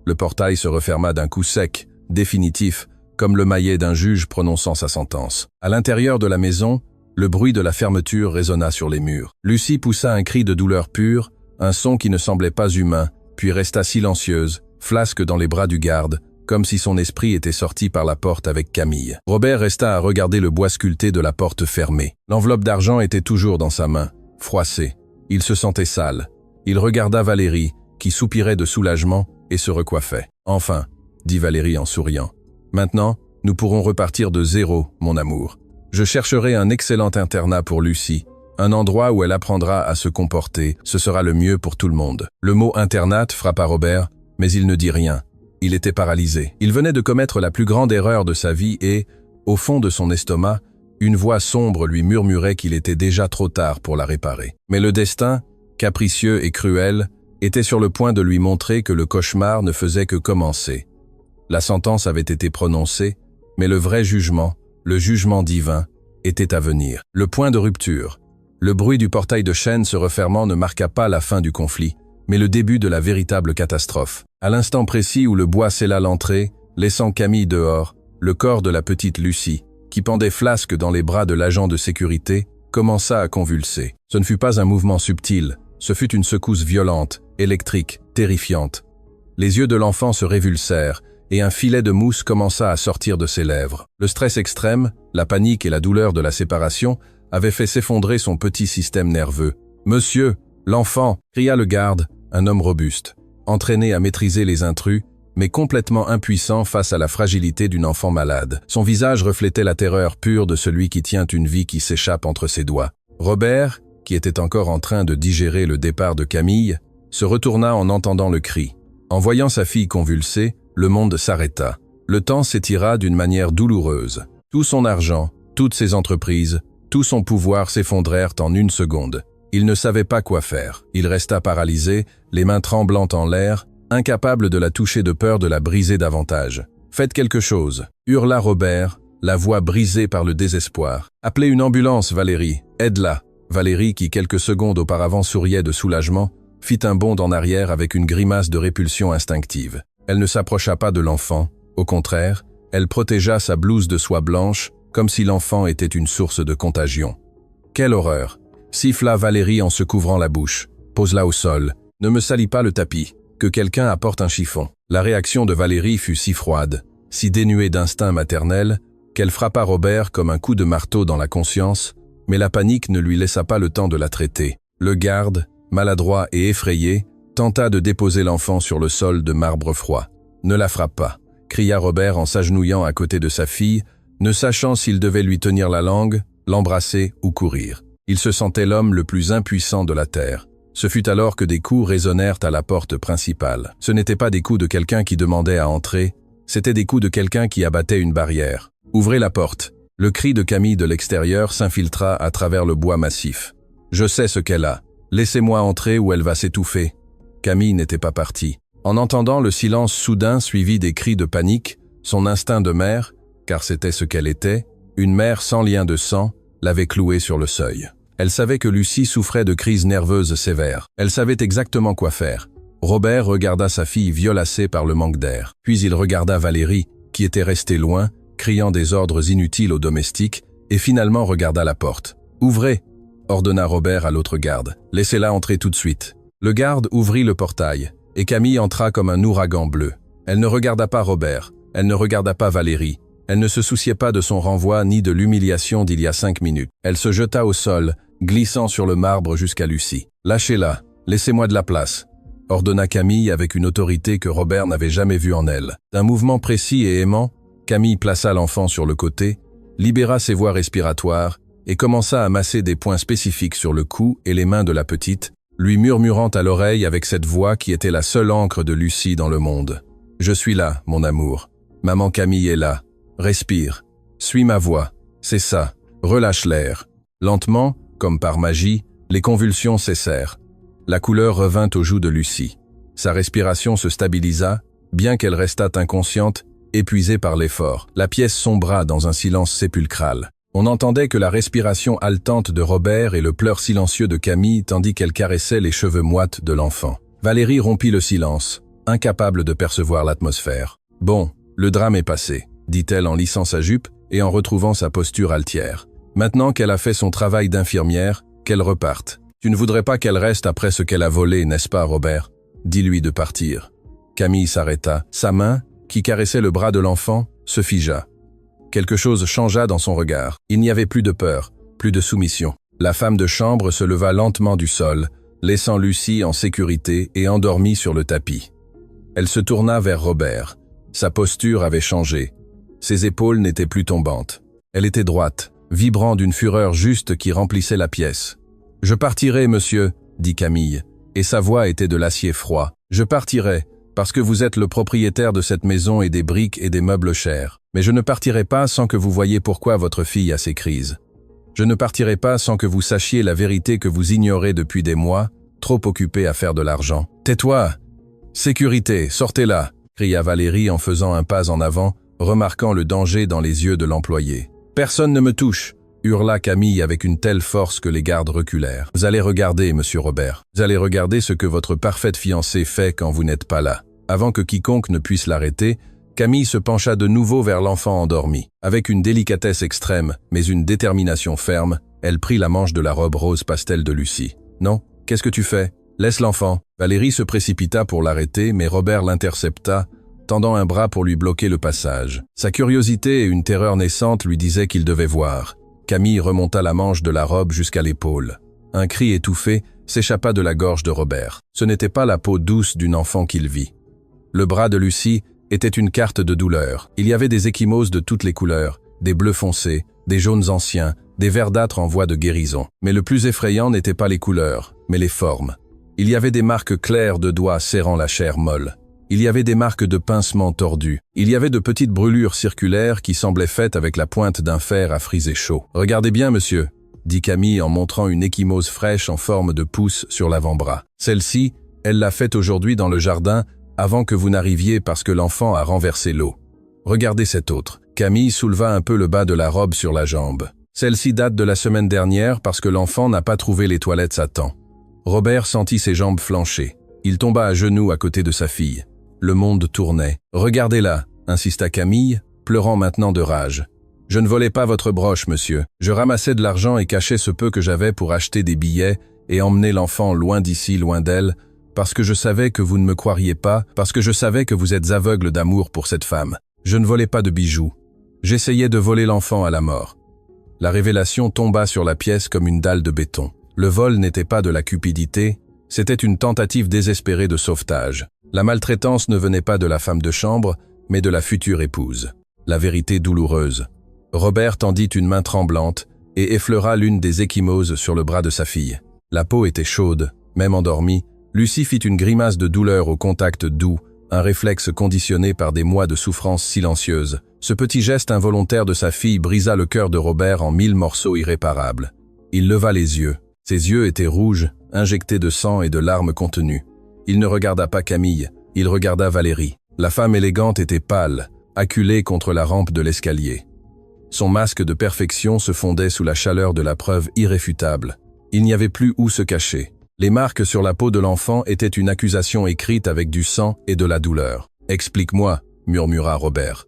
A: Le portail se referma d'un coup sec, définitif, comme le maillet d'un juge prononçant sa sentence. À l'intérieur de la maison, le bruit de la fermeture résonna sur les murs. Lucie poussa un cri de douleur pure, un son qui ne semblait pas humain, puis resta silencieuse, flasque dans les bras du garde, comme si son esprit était sorti par la porte avec Camille. Robert resta à regarder le bois sculpté de la porte fermée. L'enveloppe d'argent était toujours dans sa main, froissée. Il se sentait sale. Il regarda Valérie, qui soupirait de soulagement et se recoiffait. « Enfin », dit Valérie en souriant. « Maintenant, nous pourrons repartir de zéro, mon amour. Je chercherai un excellent internat pour Lucie, un endroit où elle apprendra à se comporter, ce sera le mieux pour tout le monde. » Le mot « internat » frappa Robert, mais il ne dit rien. Il était paralysé. Il venait de commettre la plus grande erreur de sa vie et, au fond de son estomac, une voix sombre lui murmurait qu'il était déjà trop tard pour la réparer. Mais le destin, capricieux et cruel, était sur le point de lui montrer que le cauchemar ne faisait que commencer. La sentence avait été prononcée, mais le vrai jugement, le jugement divin, était à venir. Le point de rupture. Le bruit du portail de chêne se refermant ne marqua pas la fin du conflit, mais le début de la véritable catastrophe. À l'instant précis où le bois scella l'entrée, laissant Camille dehors, le corps de la petite Lucie, qui pendait flasque dans les bras de l'agent de sécurité, commença à convulser. Ce ne fut pas un mouvement subtil, ce fut une secousse violente, électrique, terrifiante. Les yeux de l'enfant se révulsèrent, et un filet de mousse commença à sortir de ses lèvres. Le stress extrême, la panique et la douleur de la séparation avaient fait s'effondrer son petit système nerveux. « Monsieur, l'enfant !» cria le garde, un homme robuste, entraîné à maîtriser les intrus, mais complètement impuissant face à la fragilité d'une enfant malade. Son visage reflétait la terreur pure de celui qui tient une vie qui s'échappe entre ses doigts. Robert, qui était encore en train de digérer le départ de Camille, se retourna en entendant le cri. En voyant sa fille convulsée, le monde s'arrêta. Le temps s'étira d'une manière douloureuse. Tout son argent, toutes ses entreprises, tout son pouvoir s'effondrèrent en une seconde. Il ne savait pas quoi faire. Il resta paralysé, les mains tremblantes en l'air, incapable de la toucher de peur de la briser davantage. « Faites quelque chose !» hurla Robert, la voix brisée par le désespoir. « Appelez une ambulance, Valérie, aide-la !» Valérie, qui quelques secondes auparavant souriait de soulagement, fit un bond en arrière avec une grimace de répulsion instinctive. Elle ne s'approcha pas de l'enfant, au contraire, elle protégea sa blouse de soie blanche, comme si l'enfant était une source de contagion. « Quelle horreur !» siffla Valérie en se couvrant la bouche. « Pose-la au sol. Ne me salis pas le tapis. Que quelqu'un apporte un chiffon. » La réaction de Valérie fut si froide, si dénuée d'instinct maternel, qu'elle frappa Robert comme un coup de marteau dans la conscience, mais la panique ne lui laissa pas le temps de la traiter. Le garde, maladroit et effrayé, tenta de déposer l'enfant sur le sol de marbre froid. « Ne la frappe pas !» cria Robert en s'agenouillant à côté de sa fille, ne sachant s'il devait lui tenir la langue, l'embrasser ou courir. Il se sentait l'homme le plus impuissant de la terre. Ce fut alors que des coups résonnèrent à la porte principale. Ce n'étaient pas des coups de quelqu'un qui demandait à entrer, c'étaient des coups de quelqu'un qui abattait une barrière. « Ouvrez la porte !» Le cri de Camille de l'extérieur s'infiltra à travers le bois massif. « Je sais ce qu'elle a. Laissez-moi entrer ou elle va s'étouffer. » Camille n'était pas partie. En entendant le silence soudain suivi des cris de panique, son instinct de mère, car c'était ce qu'elle était, une mère sans lien de sang, l'avait clouée sur le seuil. Elle savait que Lucie souffrait de crises nerveuses sévères. Elle savait exactement quoi faire. Robert regarda sa fille violacée par le manque d'air. Puis il regarda Valérie, qui était restée loin, criant des ordres inutiles aux domestiques, et finalement regarda la porte. « Ouvrez !» ordonna Robert à l'autre garde. « Laissez-la entrer tout de suite. » Le garde ouvrit le portail, et Camille entra comme un ouragan bleu. Elle ne regarda pas Robert, elle ne regarda pas Valérie, elle ne se souciait pas de son renvoi ni de l'humiliation d'il y a 5 minutes. Elle se jeta au sol, glissant sur le marbre jusqu'à Lucie. « Lâchez-la, laissez-moi de la place », ordonna Camille avec une autorité que Robert n'avait jamais vue en elle. D'un mouvement précis et aimant, Camille plaça l'enfant sur le côté, libéra ses voies respiratoires et commença à masser des points spécifiques sur le cou et les mains de la petite, lui murmurant à l'oreille avec cette voix qui était la seule encre de Lucie dans le monde. « Je suis là, mon amour. Maman Camille est là. Respire. Suis ma voix. C'est ça. Relâche l'air. » Lentement, comme par magie, les convulsions cessèrent. La couleur revint aux joues de Lucie. Sa respiration se stabilisa, bien qu'elle restât inconsciente, épuisée par l'effort. La pièce sombra dans un silence sépulcral. On n'entendait que la respiration haletante de Robert et le pleur silencieux de Camille tandis qu'elle caressait les cheveux moites de l'enfant. Valérie rompit le silence, incapable de percevoir l'atmosphère. « Bon, le drame est passé », dit-elle en lissant sa jupe et en retrouvant sa posture altière. « Maintenant qu'elle a fait son travail d'infirmière, qu'elle reparte. Tu ne voudrais pas qu'elle reste après ce qu'elle a volé, n'est-ce pas, Robert ? Dis-lui de partir. » Camille s'arrêta. Sa main, qui caressait le bras de l'enfant, se figea. Quelque chose changea dans son regard. Il n'y avait plus de peur, plus de soumission. La femme de chambre se leva lentement du sol, laissant Lucie en sécurité et endormie sur le tapis. Elle se tourna vers Robert. Sa posture avait changé. Ses épaules n'étaient plus tombantes. Elle était droite, vibrant d'une fureur juste qui remplissait la pièce. « Je partirai, monsieur, » dit Camille, et sa voix était de l'acier froid. « Je partirai, parce que vous êtes le propriétaire de cette maison et des briques et des meubles chers. Mais je ne partirai pas sans que vous voyiez pourquoi votre fille a ces crises. Je ne partirai pas sans que vous sachiez la vérité que vous ignorez depuis des mois, trop occupé à faire de l'argent. Tais-toi ! Sécurité, sortez-la » cria Valérie en faisant un pas en avant, remarquant le danger dans les yeux de l'employé. « Personne ne me touche !» hurla Camille avec une telle force que les gardes reculèrent. « Vous allez regarder, monsieur Robert. Vous allez regarder ce que votre parfaite fiancée fait quand vous n'êtes pas là. » Avant que quiconque ne puisse l'arrêter, Camille se pencha de nouveau vers l'enfant endormi. Avec une délicatesse extrême, mais une détermination ferme, elle prit la manche de la robe rose pastel de Lucie. « Non, qu'est-ce que tu fais? Laisse l'enfant. » Valérie se précipita pour l'arrêter, mais Robert l'intercepta, tendant un bras pour lui bloquer le passage. Sa curiosité et une terreur naissante lui disaient qu'il devait voir. Camille remonta la manche de la robe jusqu'à l'épaule. Un cri étouffé s'échappa de la gorge de Robert. Ce n'était pas la peau douce d'une enfant qu'il vit. Le bras de Lucie était une carte de douleur. Il y avait des ecchymoses de toutes les couleurs, des bleus foncés, des jaunes anciens, des verdâtres en voie de guérison. Mais le plus effrayant n'était pas les couleurs, mais les formes. Il y avait des marques claires de doigts serrant la chair molle. Il y avait des marques de pincements tordus. Il y avait de petites brûlures circulaires qui semblaient faites avec la pointe d'un fer à friser chaud. « Regardez bien, monsieur », dit Camille en montrant une ecchymose fraîche en forme de pouce sur l'avant-bras. Celle-ci, elle l'a faite aujourd'hui dans le jardin avant que vous n'arriviez parce que l'enfant a renversé l'eau. Regardez cette autre. Camille souleva un peu le bas de la robe sur la jambe. Celle-ci date de la semaine dernière parce que l'enfant n'a pas trouvé les toilettes à temps. Robert sentit ses jambes flancher. Il tomba à genoux à côté de sa fille. Le monde tournait. « Regardez-la » insista Camille, pleurant maintenant de rage. « Je ne volais pas votre broche, monsieur. Je ramassais de l'argent et cachais ce peu que j'avais pour acheter des billets et emmener l'enfant loin d'ici, loin d'elle, parce que je savais que vous ne me croiriez pas, parce que je savais que vous êtes aveugle d'amour pour cette femme. Je ne volais pas de bijoux. J'essayais de voler l'enfant à la mort. » La révélation tomba sur la pièce comme une dalle de béton. Le vol n'était pas de la cupidité, c'était une tentative désespérée de sauvetage. La maltraitance ne venait pas de la femme de chambre, mais de la future épouse. La vérité douloureuse. Robert tendit une main tremblante et effleura l'une des ecchymoses sur le bras de sa fille. La peau était chaude, même endormie. Lucie fit une grimace de douleur au contact doux, un réflexe conditionné par des mois de souffrance silencieuse. Ce petit geste involontaire de sa fille brisa le cœur de Robert en 1000 morceaux irréparables. Il leva les yeux. Ses yeux étaient rouges, injectés de sang et de larmes contenues. Il ne regarda pas Camille, il regarda Valérie. La femme élégante était pâle, acculée contre la rampe de l'escalier. Son masque de perfection se fondait sous la chaleur de la preuve irréfutable. Il n'y avait plus où se cacher. Les marques sur la peau de l'enfant étaient une accusation écrite avec du sang et de la douleur. « Explique-moi » murmura Robert.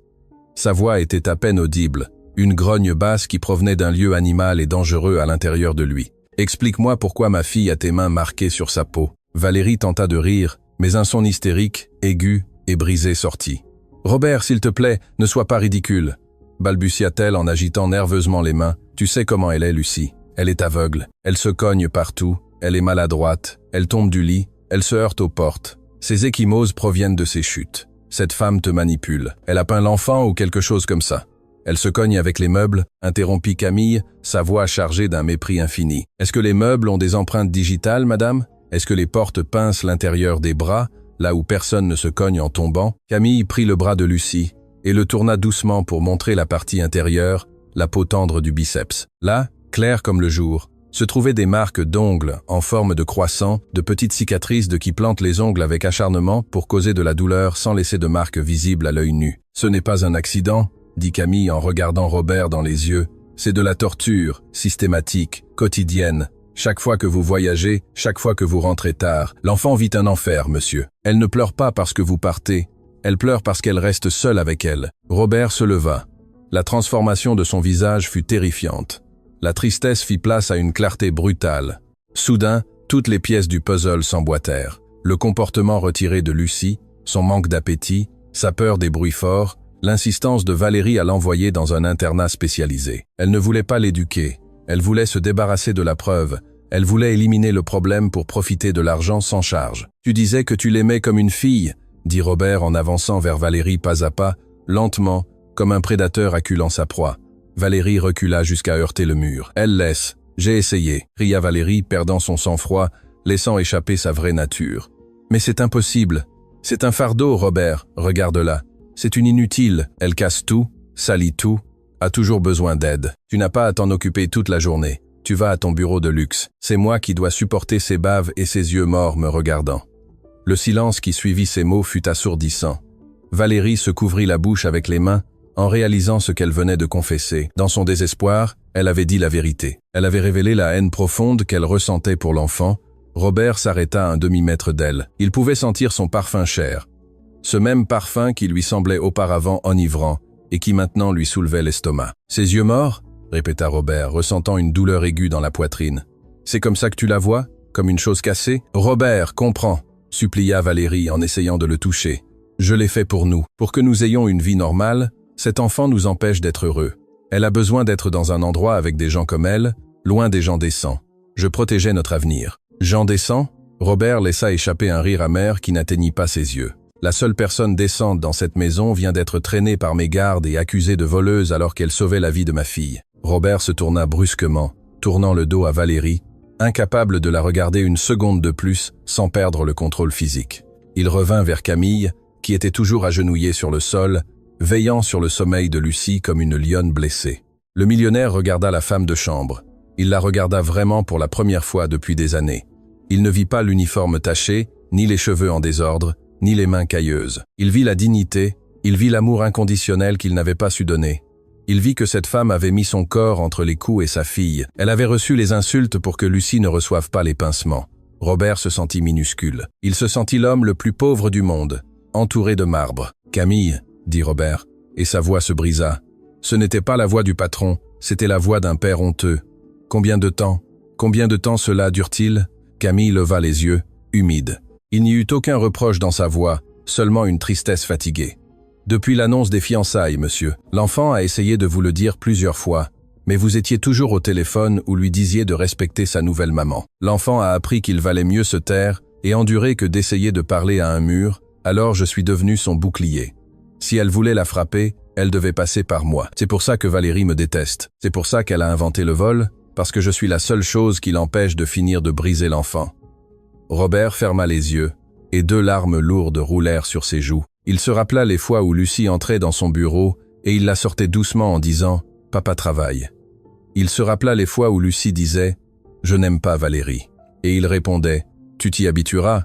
A: Sa voix était à peine audible, une grogne basse qui provenait d'un lieu animal et dangereux à l'intérieur de lui. « Explique-moi pourquoi ma fille a tes mains marquées sur sa peau. » Valérie tenta de rire, mais un son hystérique, aigu et brisé sortit. « Robert, s'il te plaît, ne sois pas ridicule » balbutia-t-elle en agitant nerveusement les mains. « Tu sais comment elle est, Lucie. Elle est aveugle. Elle se cogne partout. Elle est maladroite. Elle tombe du lit. Elle se heurte aux portes. Ses ecchymoses proviennent de ses chutes. Cette femme te manipule. Elle a peint l'enfant ou quelque chose comme ça. Elle se cogne avec les meubles, » interrompit Camille, sa voix chargée d'un mépris infini. « Est-ce que les meubles ont des empreintes digitales, madame ? Est-ce que les portes pincent l'intérieur des bras, là où personne ne se cogne en tombant ?» Camille prit le bras de Lucie et le tourna doucement pour montrer la partie intérieure, la peau tendre du biceps. Là, clair comme le jour, se trouvaient des marques d'ongles en forme de croissant, de petites cicatrices de qui plantent les ongles avec acharnement pour causer de la douleur sans laisser de marques visibles à l'œil nu. « Ce n'est pas un accident » dit Camille en regardant Robert dans les yeux. « C'est de la torture, systématique, quotidienne. Chaque fois que vous voyagez, chaque fois que vous rentrez tard, l'enfant vit un enfer, monsieur. Elle ne pleure pas parce que vous partez, elle pleure parce qu'elle reste seule avec elle. » Robert se leva. La transformation de son visage fut terrifiante. La tristesse fit place à une clarté brutale. Soudain, toutes les pièces du puzzle s'emboîtèrent. Le comportement retiré de Lucie, son manque d'appétit, sa peur des bruits forts, l'insistance de Valérie à l'envoyer dans un internat spécialisé. Elle ne voulait pas l'éduquer. Elle voulait se débarrasser de la preuve. Elle voulait éliminer le problème pour profiter de l'argent sans charge. « Tu disais que tu l'aimais comme une fille » dit Robert en avançant vers Valérie pas à pas, lentement, comme un prédateur acculant sa proie. Valérie recula jusqu'à heurter le mur. « Elle laisse. J'ai essayé » cria Valérie, perdant son sang-froid, laissant échapper sa vraie nature. « Mais c'est impossible. C'est un fardeau, Robert. Regarde-la. C'est une inutile. Elle casse tout, salit tout, a toujours besoin d'aide. Tu n'as pas à t'en occuper toute la journée. Tu vas à ton bureau de luxe. C'est moi qui dois supporter ses baves et ses yeux morts me regardant. » Le silence qui suivit ces mots fut assourdissant. Valérie se couvrit la bouche avec les mains en réalisant ce qu'elle venait de confesser. Dans son désespoir, elle avait dit la vérité. Elle avait révélé la haine profonde qu'elle ressentait pour l'enfant. Robert s'arrêta à un demi-mètre d'elle. Il pouvait sentir son parfum cher. Ce même parfum qui lui semblait auparavant enivrant et qui maintenant lui soulevait l'estomac. « Ses yeux morts ?» répéta Robert, ressentant une douleur aiguë dans la poitrine. « C'est comme ça que tu la vois? Comme une chose cassée ?»« Robert, comprends !» supplia Valérie en essayant de le toucher. « Je l'ai fait pour nous. Pour que nous ayons une vie normale, cet enfant nous empêche d'être heureux. Elle a besoin d'être dans un endroit avec des gens comme elle, loin des gens décents. Je protégeais notre avenir. » « Gens décents ?» Robert laissa échapper un rire amer qui n'atteignit pas ses yeux. « La seule personne décente dans cette maison vient d'être traînée par mes gardes et accusée de voleuse alors qu'elle sauvait la vie de ma fille. » Robert se tourna brusquement, tournant le dos à Valérie, incapable de la regarder une seconde de plus sans perdre le contrôle physique. Il revint vers Camille, qui était toujours agenouillée sur le sol, veillant sur le sommeil de Lucie comme une lionne blessée. Le millionnaire regarda la femme de chambre. Il la regarda vraiment pour la première fois depuis des années. Il ne vit pas l'uniforme taché, ni les cheveux en désordre, ni les mains cailleuses. Il vit la dignité, il vit l'amour inconditionnel qu'il n'avait pas su donner. Il vit que cette femme avait mis son corps entre les coups et sa fille. Elle avait reçu les insultes pour que Lucie ne reçoive pas les pincements. Robert se sentit minuscule. Il se sentit l'homme le plus pauvre du monde, entouré de marbre. « Camille » dit Robert, et sa voix se brisa. Ce n'était pas la voix du patron, c'était la voix d'un père honteux. Combien de temps cela dure-t-il? Camille leva les yeux, humide. Il n'y eut aucun reproche dans sa voix, seulement une tristesse fatiguée. Depuis l'annonce des fiançailles, monsieur, l'enfant a essayé de vous le dire plusieurs fois, mais vous étiez toujours au téléphone où lui disiez de respecter sa nouvelle maman. L'enfant a appris qu'il valait mieux se taire et endurer que d'essayer de parler à un mur, alors je suis devenu son bouclier. Si elle voulait la frapper, elle devait passer par moi. C'est pour ça que Valérie me déteste. C'est pour ça qu'elle a inventé le vol, parce que je suis la seule chose qui l'empêche de finir de briser l'enfant. Robert ferma les yeux, et 2 larmes lourdes roulèrent sur ses joues. Il se rappela les fois où Lucie entrait dans son bureau, et il la sortait doucement en disant « Papa travaille ». Il se rappela les fois où Lucie disait « Je n'aime pas Valérie ». Et il répondait « Tu t'y habitueras ».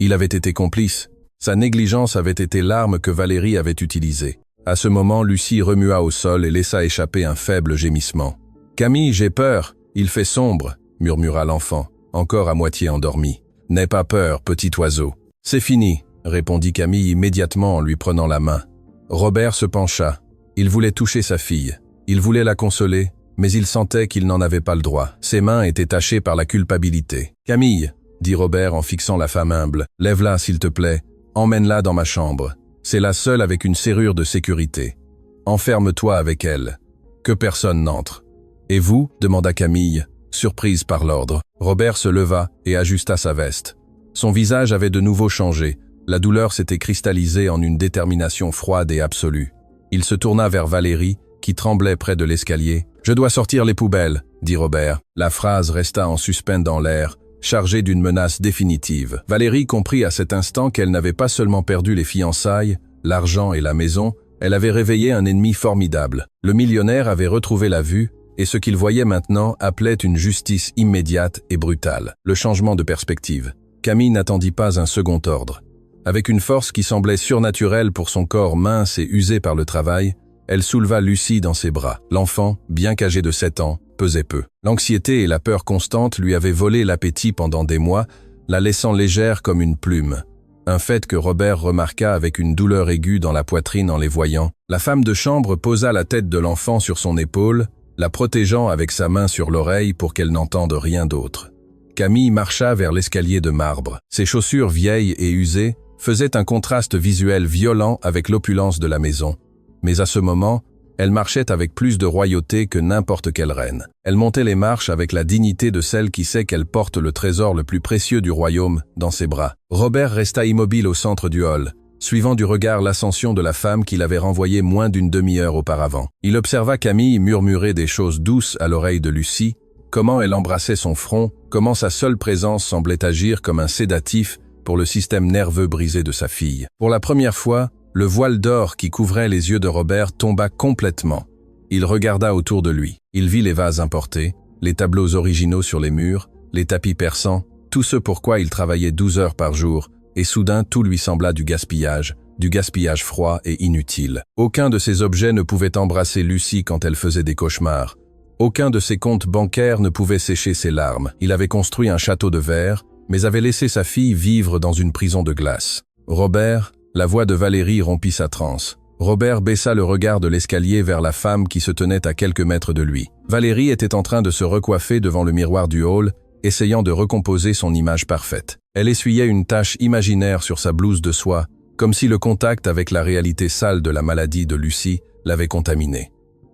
A: Il avait été complice. Sa négligence avait été l'arme que Valérie avait utilisée. À ce moment, Lucie remua au sol et laissa échapper un faible gémissement. « Camille, j'ai peur, il fait sombre », murmura l'enfant, encore à moitié endormi. « N'aie pas peur, petit oiseau. »« C'est fini », répondit Camille immédiatement en lui prenant la main. Robert se pencha. Il voulait toucher sa fille. Il voulait la consoler, mais il sentait qu'il n'en avait pas le droit. Ses mains étaient tachées par la culpabilité. « Camille », dit Robert en fixant la femme humble, « lève-la s'il te plaît, emmène-la dans ma chambre. C'est la seule avec une serrure de sécurité. Enferme-toi avec elle. Que personne n'entre. » « Et vous ?» demanda Camille, surprise par l'ordre. Robert se leva et ajusta sa veste. Son visage avait de nouveau changé. La douleur s'était cristallisée en une détermination froide et absolue. Il se tourna vers Valérie, qui tremblait près de l'escalier. « Je dois sortir les poubelles », dit Robert. La phrase resta en suspens dans l'air, chargée d'une menace définitive. Valérie comprit à cet instant qu'elle n'avait pas seulement perdu les fiançailles, l'argent et la maison, elle avait réveillé un ennemi formidable. Le millionnaire avait retrouvé la vue, et ce qu'il voyait maintenant appelait une justice immédiate et brutale. Le changement de perspective. Camille n'attendit pas un second ordre. Avec une force qui semblait surnaturelle pour son corps mince et usé par le travail, elle souleva Lucie dans ses bras. L'enfant, bien qu'âgé de 7 ans, pesait peu. L'anxiété et la peur constante lui avaient volé l'appétit pendant des mois, la laissant légère comme une plume. Un fait que Robert remarqua avec une douleur aiguë dans la poitrine en les voyant. La femme de chambre posa la tête de l'enfant sur son épaule, la protégeant avec sa main sur l'oreille pour qu'elle n'entende rien d'autre. Camille marcha vers l'escalier de marbre. Ses chaussures vieilles et usées faisaient un contraste visuel violent avec l'opulence de la maison. Mais à ce moment, elle marchait avec plus de royauté que n'importe quelle reine. Elle montait les marches avec la dignité de celle qui sait qu'elle porte le trésor le plus précieux du royaume dans ses bras. Robert resta immobile au centre du hall, suivant du regard l'ascension de la femme qu'il avait renvoyée moins d'une demi-heure auparavant. Il observa Camille murmurer des choses douces à l'oreille de Lucie, comment elle embrassait son front, comment sa seule présence semblait agir comme un sédatif pour le système nerveux brisé de sa fille. Pour la première fois, le voile d'or qui couvrait les yeux de Robert tomba complètement. Il regarda autour de lui. Il vit les vases importés, les tableaux originaux sur les murs, les tapis persans, tout ce pourquoi il travaillait 12 heures par jour, et soudain tout lui sembla du gaspillage, du gaspillage froid et inutile. Aucun de ces objets ne pouvait embrasser Lucie quand elle faisait des cauchemars. Aucun de ses comptes bancaires ne pouvait sécher ses larmes. Il avait construit un château de verre, mais avait laissé sa fille vivre dans une prison de glace. Robert, la voix de Valérie rompit sa transe. Robert baissa le regard de l'escalier vers la femme qui se tenait à quelques mètres de lui. Valérie était en train de se recoiffer devant le miroir du hall, essayant de recomposer son image parfaite. Elle essuyait une tache imaginaire sur sa blouse de soie, comme si le contact avec la réalité sale de la maladie de Lucie l'avait contaminée.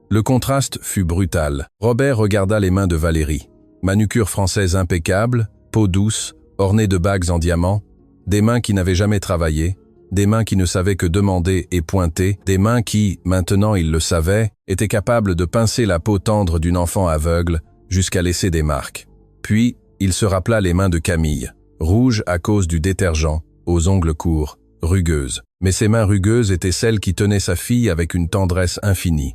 A: Le contraste fut brutal. Robert regarda les mains de Valérie. Manucure française impeccable, peau douce, ornée de bagues en diamant, des mains qui n'avaient jamais travaillé, des mains qui ne savaient que demander et pointer, des mains qui, maintenant il le savait, étaient capables de pincer la peau tendre d'une enfant aveugle jusqu'à laisser des marques. Puis, il se rappela les mains de Camille, rouges à cause du détergent, aux ongles courts, rugueuses. Mais ces mains rugueuses étaient celles qui tenaient sa fille avec une tendresse infinie.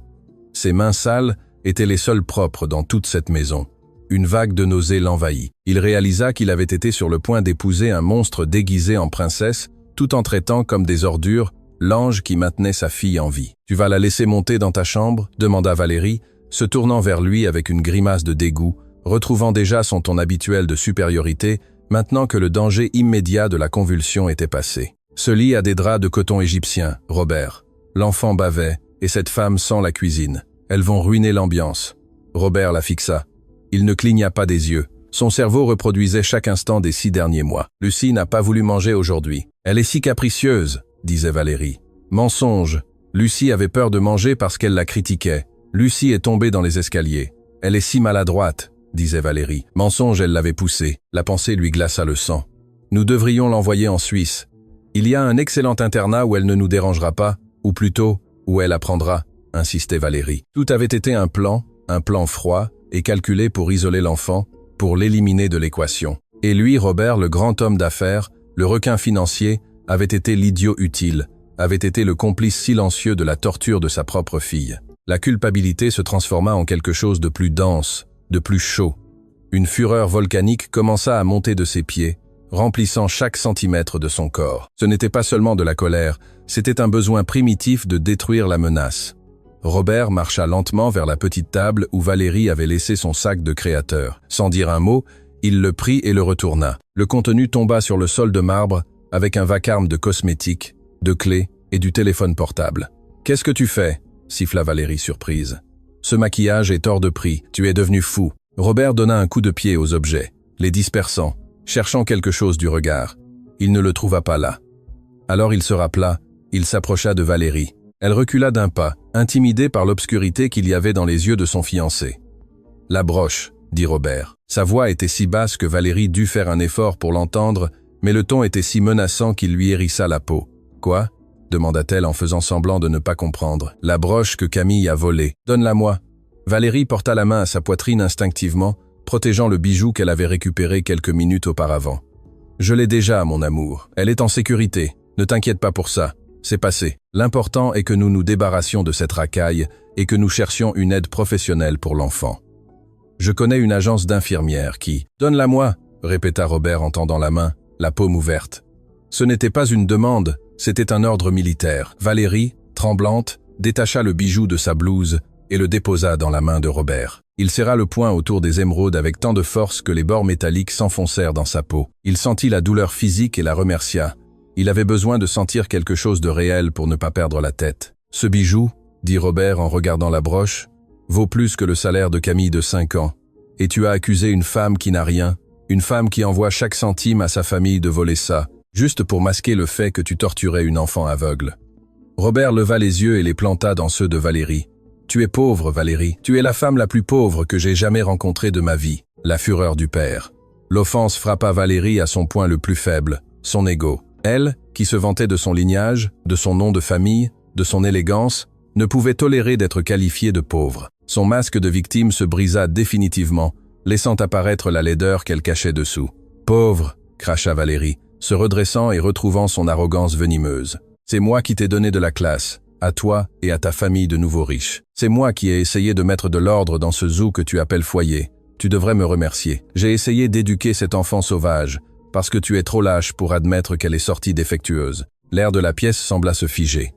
A: Ses mains sales étaient les seules propres dans toute cette maison. Une vague de nausée l'envahit. Il réalisa qu'il avait été sur le point d'épouser un monstre déguisé en princesse, tout en traitant comme des ordures l'ange qui maintenait sa fille en vie. « Tu vas la laisser monter dans ta chambre ?» demanda Valérie, se tournant vers lui avec une grimace de dégoût, retrouvant déjà son ton habituel de supériorité, maintenant que le danger immédiat de la convulsion était passé. « Ce lit a des draps de coton égyptien, Robert. L'enfant bavait, et cette femme sent la cuisine. Elles vont ruiner l'ambiance. » Robert la fixa. Il ne cligna pas des yeux. Son cerveau reproduisait chaque instant des 6 derniers mois. « Lucie n'a pas voulu manger aujourd'hui. Elle est si capricieuse, » disait Valérie. « Mensonge. Lucie avait peur de manger parce qu'elle la critiquait. Lucie est tombée dans les escaliers. Elle est si maladroite, » disait Valérie. Mensonge, elle l'avait poussée. La pensée lui glaça le sang. « Nous devrions l'envoyer en Suisse. Il y a un excellent internat où elle ne nous dérangera pas, ou plutôt, où elle apprendra, » insistait Valérie. Tout avait été un plan froid et calculé pour isoler l'enfant, pour l'éliminer de l'équation. Et lui, Robert, le grand homme d'affaires, le requin financier, avait été l'idiot utile, avait été le complice silencieux de la torture de sa propre fille. La culpabilité se transforma en quelque chose de plus dense, de plus chaud. Une fureur volcanique commença à monter de ses pieds, remplissant chaque centimètre de son corps. Ce n'était pas seulement de la colère, c'était un besoin primitif de détruire la menace. Robert marcha lentement vers la petite table où Valérie avait laissé son sac de créateur. Sans dire un mot, il le prit et le retourna. Le contenu tomba sur le sol de marbre avec un vacarme de cosmétiques, de clés et du téléphone portable. « Qu'est-ce que tu fais ?» siffla Valérie surprise. « Ce maquillage est hors de prix, tu es devenu fou. » Robert donna un coup de pied aux objets, les dispersant, cherchant quelque chose du regard. Il ne le trouva pas là. Alors il se rappela, il s'approcha de Valérie. Elle recula d'un pas, intimidée par l'obscurité qu'il y avait dans les yeux de son fiancé. « La broche », dit Robert. Sa voix était si basse que Valérie dut faire un effort pour l'entendre, mais le ton était si menaçant qu'il lui hérissa la peau. « Quoi ?» demanda-t-elle en faisant semblant de ne pas comprendre. « La broche que Camille a volée. Donne-la-moi. » Valérie porta la main à sa poitrine instinctivement, protégeant le bijou qu'elle avait récupéré quelques minutes auparavant. « Je l'ai déjà, mon amour. Elle est en sécurité. Ne t'inquiète pas pour ça. C'est passé. L'important est que nous nous débarrassions de cette racaille et que nous cherchions une aide professionnelle pour l'enfant. Je connais une agence d'infirmières qui... »« Donne-la-moi » répéta Robert en tendant la main, la paume ouverte. Ce n'était pas une demande, c'était un ordre militaire. Valérie, tremblante, détacha le bijou de sa blouse et le déposa dans la main de Robert. Il serra le poing autour des émeraudes avec tant de force que les bords métalliques s'enfoncèrent dans sa peau. Il sentit la douleur physique et la remercia. Il avait besoin de sentir quelque chose de réel pour ne pas perdre la tête. « Ce bijou, » dit Robert en regardant la broche, « vaut plus que le salaire de Camille de 5 ans. Et tu as accusé une femme qui n'a rien, une femme qui envoie chaque centime à sa famille de voler ça, juste pour masquer le fait que tu torturais une enfant aveugle. » Robert leva les yeux et les planta dans ceux de Valérie. « Tu es pauvre, Valérie. Tu es la femme la plus pauvre que j'ai jamais rencontrée de ma vie. » La fureur du père. L'offense frappa Valérie à son point le plus faible, son ego. Elle, qui se vantait de son lignage, de son nom de famille, de son élégance, ne pouvait tolérer d'être qualifiée de pauvre. Son masque de victime se brisa définitivement, laissant apparaître la laideur qu'elle cachait dessous. « Pauvre !» cracha Valérie, se redressant et retrouvant son arrogance venimeuse. « C'est moi qui t'ai donné de la classe, à toi et à ta famille de nouveaux riches. C'est moi qui ai essayé de mettre de l'ordre dans ce zoo que tu appelles foyer. Tu devrais me remercier. J'ai essayé d'éduquer cet enfant sauvage, parce que tu es trop lâche pour admettre qu'elle est sortie défectueuse. L'air de la pièce sembla se figer.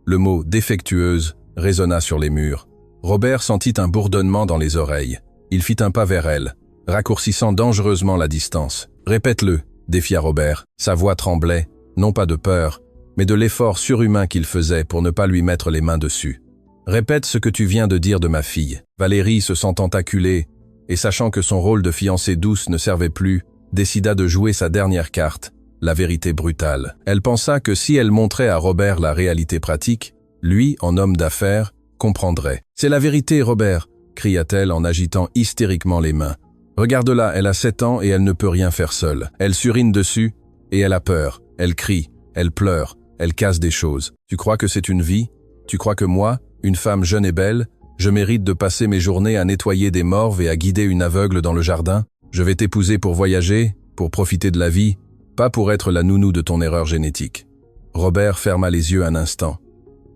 A: Le mot « défectueuse » résonna sur les murs. Robert sentit un bourdonnement dans les oreilles. Il fit un pas vers elle, raccourcissant dangereusement la distance. « Répète-le » défia Robert. Sa voix tremblait, non pas de peur, mais de l'effort surhumain qu'il faisait pour ne pas lui mettre les mains dessus. « Répète ce que tu viens de dire de ma fille. » Valérie, se sentant acculée, et sachant que son rôle de fiancée douce ne servait plus, décida de jouer sa dernière carte, la vérité brutale. Elle pensa que si elle montrait à Robert la réalité pratique, lui, en homme d'affaires, comprendrait. « C'est la vérité, Robert !» cria-t-elle en agitant hystériquement les mains. « Regarde-la, elle a 7 ans et elle ne peut rien faire seule. Elle surine dessus et elle a peur. Elle crie, elle pleure, elle casse des choses. Tu crois que c'est une vie? Tu crois que moi, une femme jeune et belle, je mérite de passer mes journées à nettoyer des morves et à guider une aveugle dans le jardin? Je vais t'épouser pour voyager, pour profiter de la vie, pas pour être la nounou de ton erreur génétique. » Robert ferma les yeux un instant.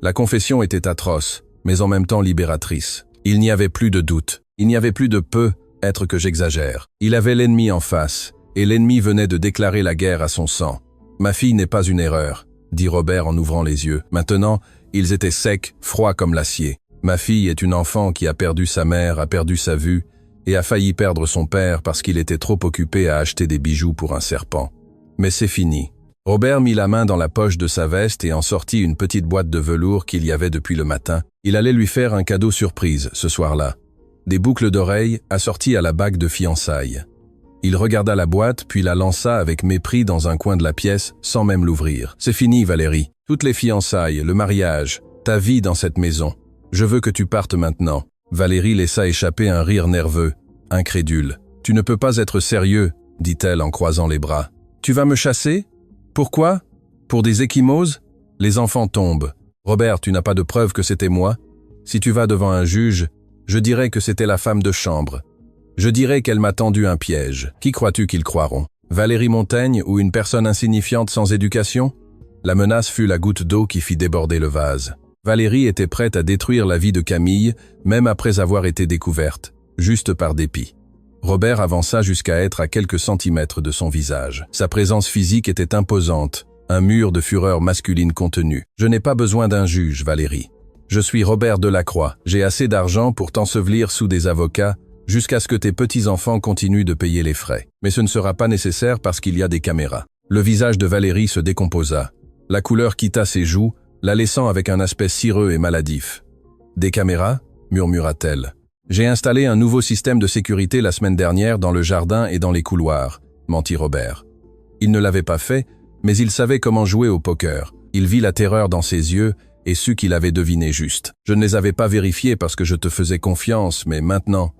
A: La confession était atroce, mais en même temps libératrice. Il n'y avait plus de doute, il n'y avait plus de peut-être que j'exagère. Il avait l'ennemi en face, et l'ennemi venait de déclarer la guerre à son sang. « Ma fille n'est pas une erreur », dit Robert en ouvrant les yeux. Maintenant, ils étaient secs, froids comme l'acier. « Ma fille est une enfant qui a perdu sa mère, a perdu sa vue, et a failli perdre son père parce qu'il était trop occupé à acheter des bijoux pour un serpent. Mais c'est fini. » Robert mit la main dans la poche de sa veste et en sortit une petite boîte de velours qu'il y avait depuis le matin. Il allait lui faire un cadeau surprise ce soir-là. Des boucles d'oreilles assorties à la bague de fiançailles. Il regarda la boîte puis la lança avec mépris dans un coin de la pièce sans même l'ouvrir. « C'est fini, Valérie. Toutes les fiançailles, le mariage, ta vie dans cette maison. Je veux que tu partes maintenant. » Valérie laissa échapper un rire nerveux, incrédule. « Tu ne peux pas être sérieux, » dit-elle en croisant les bras. « Tu vas me chasser ? Pourquoi? Pour des ecchymoses? Les enfants tombent. Robert, tu n'as pas de preuve que c'était moi? Si tu vas devant un juge, je dirai que c'était la femme de chambre. Je dirai qu'elle m'a tendu un piège. Qui crois-tu qu'ils croiront? Valérie Montaigne ou une personne insignifiante sans éducation? La menace fut la goutte d'eau qui fit déborder le vase. Valérie était prête à détruire la vie de Camille, même après avoir été découverte, juste par dépit. Robert avança jusqu'à être à quelques centimètres de son visage. Sa présence physique était imposante, un mur de fureur masculine contenue. « Je n'ai pas besoin d'un juge, Valérie. Je suis Robert Delacroix. J'ai assez d'argent pour t'ensevelir sous des avocats jusqu'à ce que tes petits-enfants continuent de payer les frais. Mais ce ne sera pas nécessaire parce qu'il y a des caméras. » Le visage de Valérie se décomposa. La couleur quitta ses joues, la laissant avec un aspect cireux et maladif. « Des caméras ?» murmura-t-elle. « J'ai installé un nouveau système de sécurité la semaine dernière dans le jardin et dans les couloirs, » mentit Robert. Il ne l'avait pas fait, mais il savait comment jouer au poker. Il vit la terreur dans ses yeux et sut qu'il avait deviné juste. « Je ne les avais pas vérifiés parce que je te faisais confiance, mais maintenant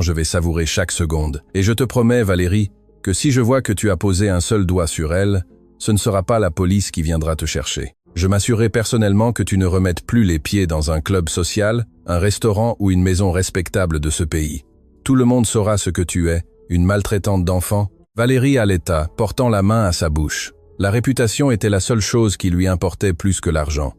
A: je vais savourer chaque seconde. Et je te promets, Valérie, que si je vois que tu as posé un seul doigt sur elle, ce ne sera pas la police qui viendra te chercher. Je m'assurerai personnellement que tu ne remettes plus les pieds dans un club social, un restaurant ou une maison respectable de ce pays. Tout le monde saura ce que tu es, une maltraitante d'enfants. » Valérie allaita, portant la main à sa bouche. La réputation était la seule chose qui lui importait plus que l'argent.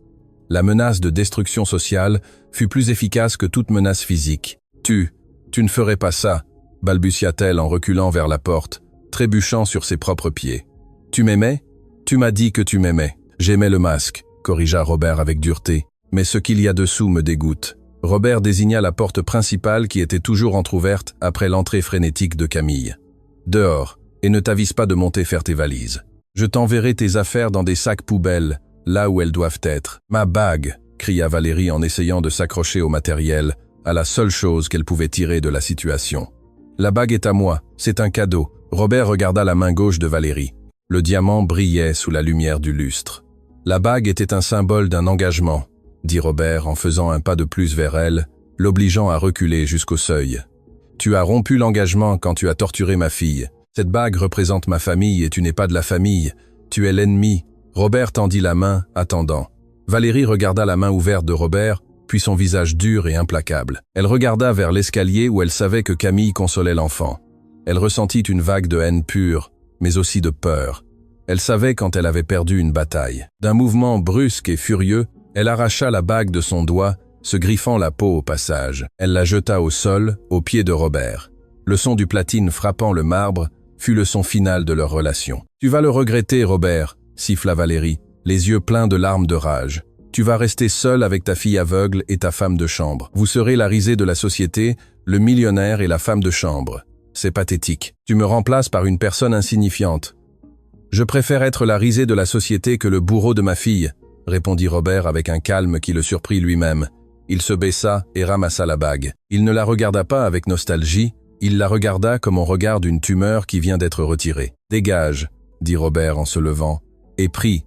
A: La menace de destruction sociale fut plus efficace que toute menace physique. « Tu ne ferais pas ça » balbutia-t-elle en reculant vers la porte, trébuchant sur ses propres pieds. « Tu m'aimais? Tu m'as dit que tu m'aimais. » « J'aimais le masque » corrigea Robert avec dureté. « Mais ce qu'il y a dessous me dégoûte. » Robert désigna la porte principale qui était toujours entr'ouverte après l'entrée frénétique de Camille. « Dehors, et ne t'avise pas de monter faire tes valises. Je t'enverrai tes affaires dans des sacs poubelles, là où elles doivent être. »« Ma bague » cria Valérie en essayant de s'accrocher au matériel, à la seule chose qu'elle pouvait tirer de la situation. « La bague est à moi, c'est un cadeau. » Robert regarda la main gauche de Valérie. Le diamant brillait sous la lumière du lustre. « La bague était un symbole d'un engagement, » dit Robert en faisant un pas de plus vers elle, l'obligeant à reculer jusqu'au seuil. « Tu as rompu l'engagement quand tu as torturé ma fille. Cette bague représente ma famille et tu n'es pas de la famille. Tu es l'ennemi. » Robert tendit la main, attendant. Valérie regarda la main ouverte de Robert, puis son visage dur et implacable. Elle regarda vers l'escalier où elle savait que Camille consolait l'enfant. Elle ressentit une vague de haine pure, mais aussi de peur. Elle savait quand elle avait perdu une bataille. D'un mouvement brusque et furieux, elle arracha la bague de son doigt, se griffant la peau au passage. Elle la jeta au sol, aux pieds de Robert. Le son du platine frappant le marbre fut le son final de leur relation. « Tu vas le regretter, Robert » siffla Valérie. les yeux pleins de larmes de rage. « Tu vas rester seul avec ta fille aveugle et ta femme de chambre. Vous serez la risée de la société, le millionnaire et la femme de chambre. C'est pathétique. Tu me remplaces par une personne insignifiante. »« Je préfère être la risée de la société que le bourreau de ma fille, » répondit Robert avec un calme qui le surprit lui-même. Il se baissa et ramassa la bague. Il ne la regarda pas avec nostalgie, il la regarda comme on regarde une tumeur qui vient d'être retirée. « Dégage, » dit Robert en se levant, et prie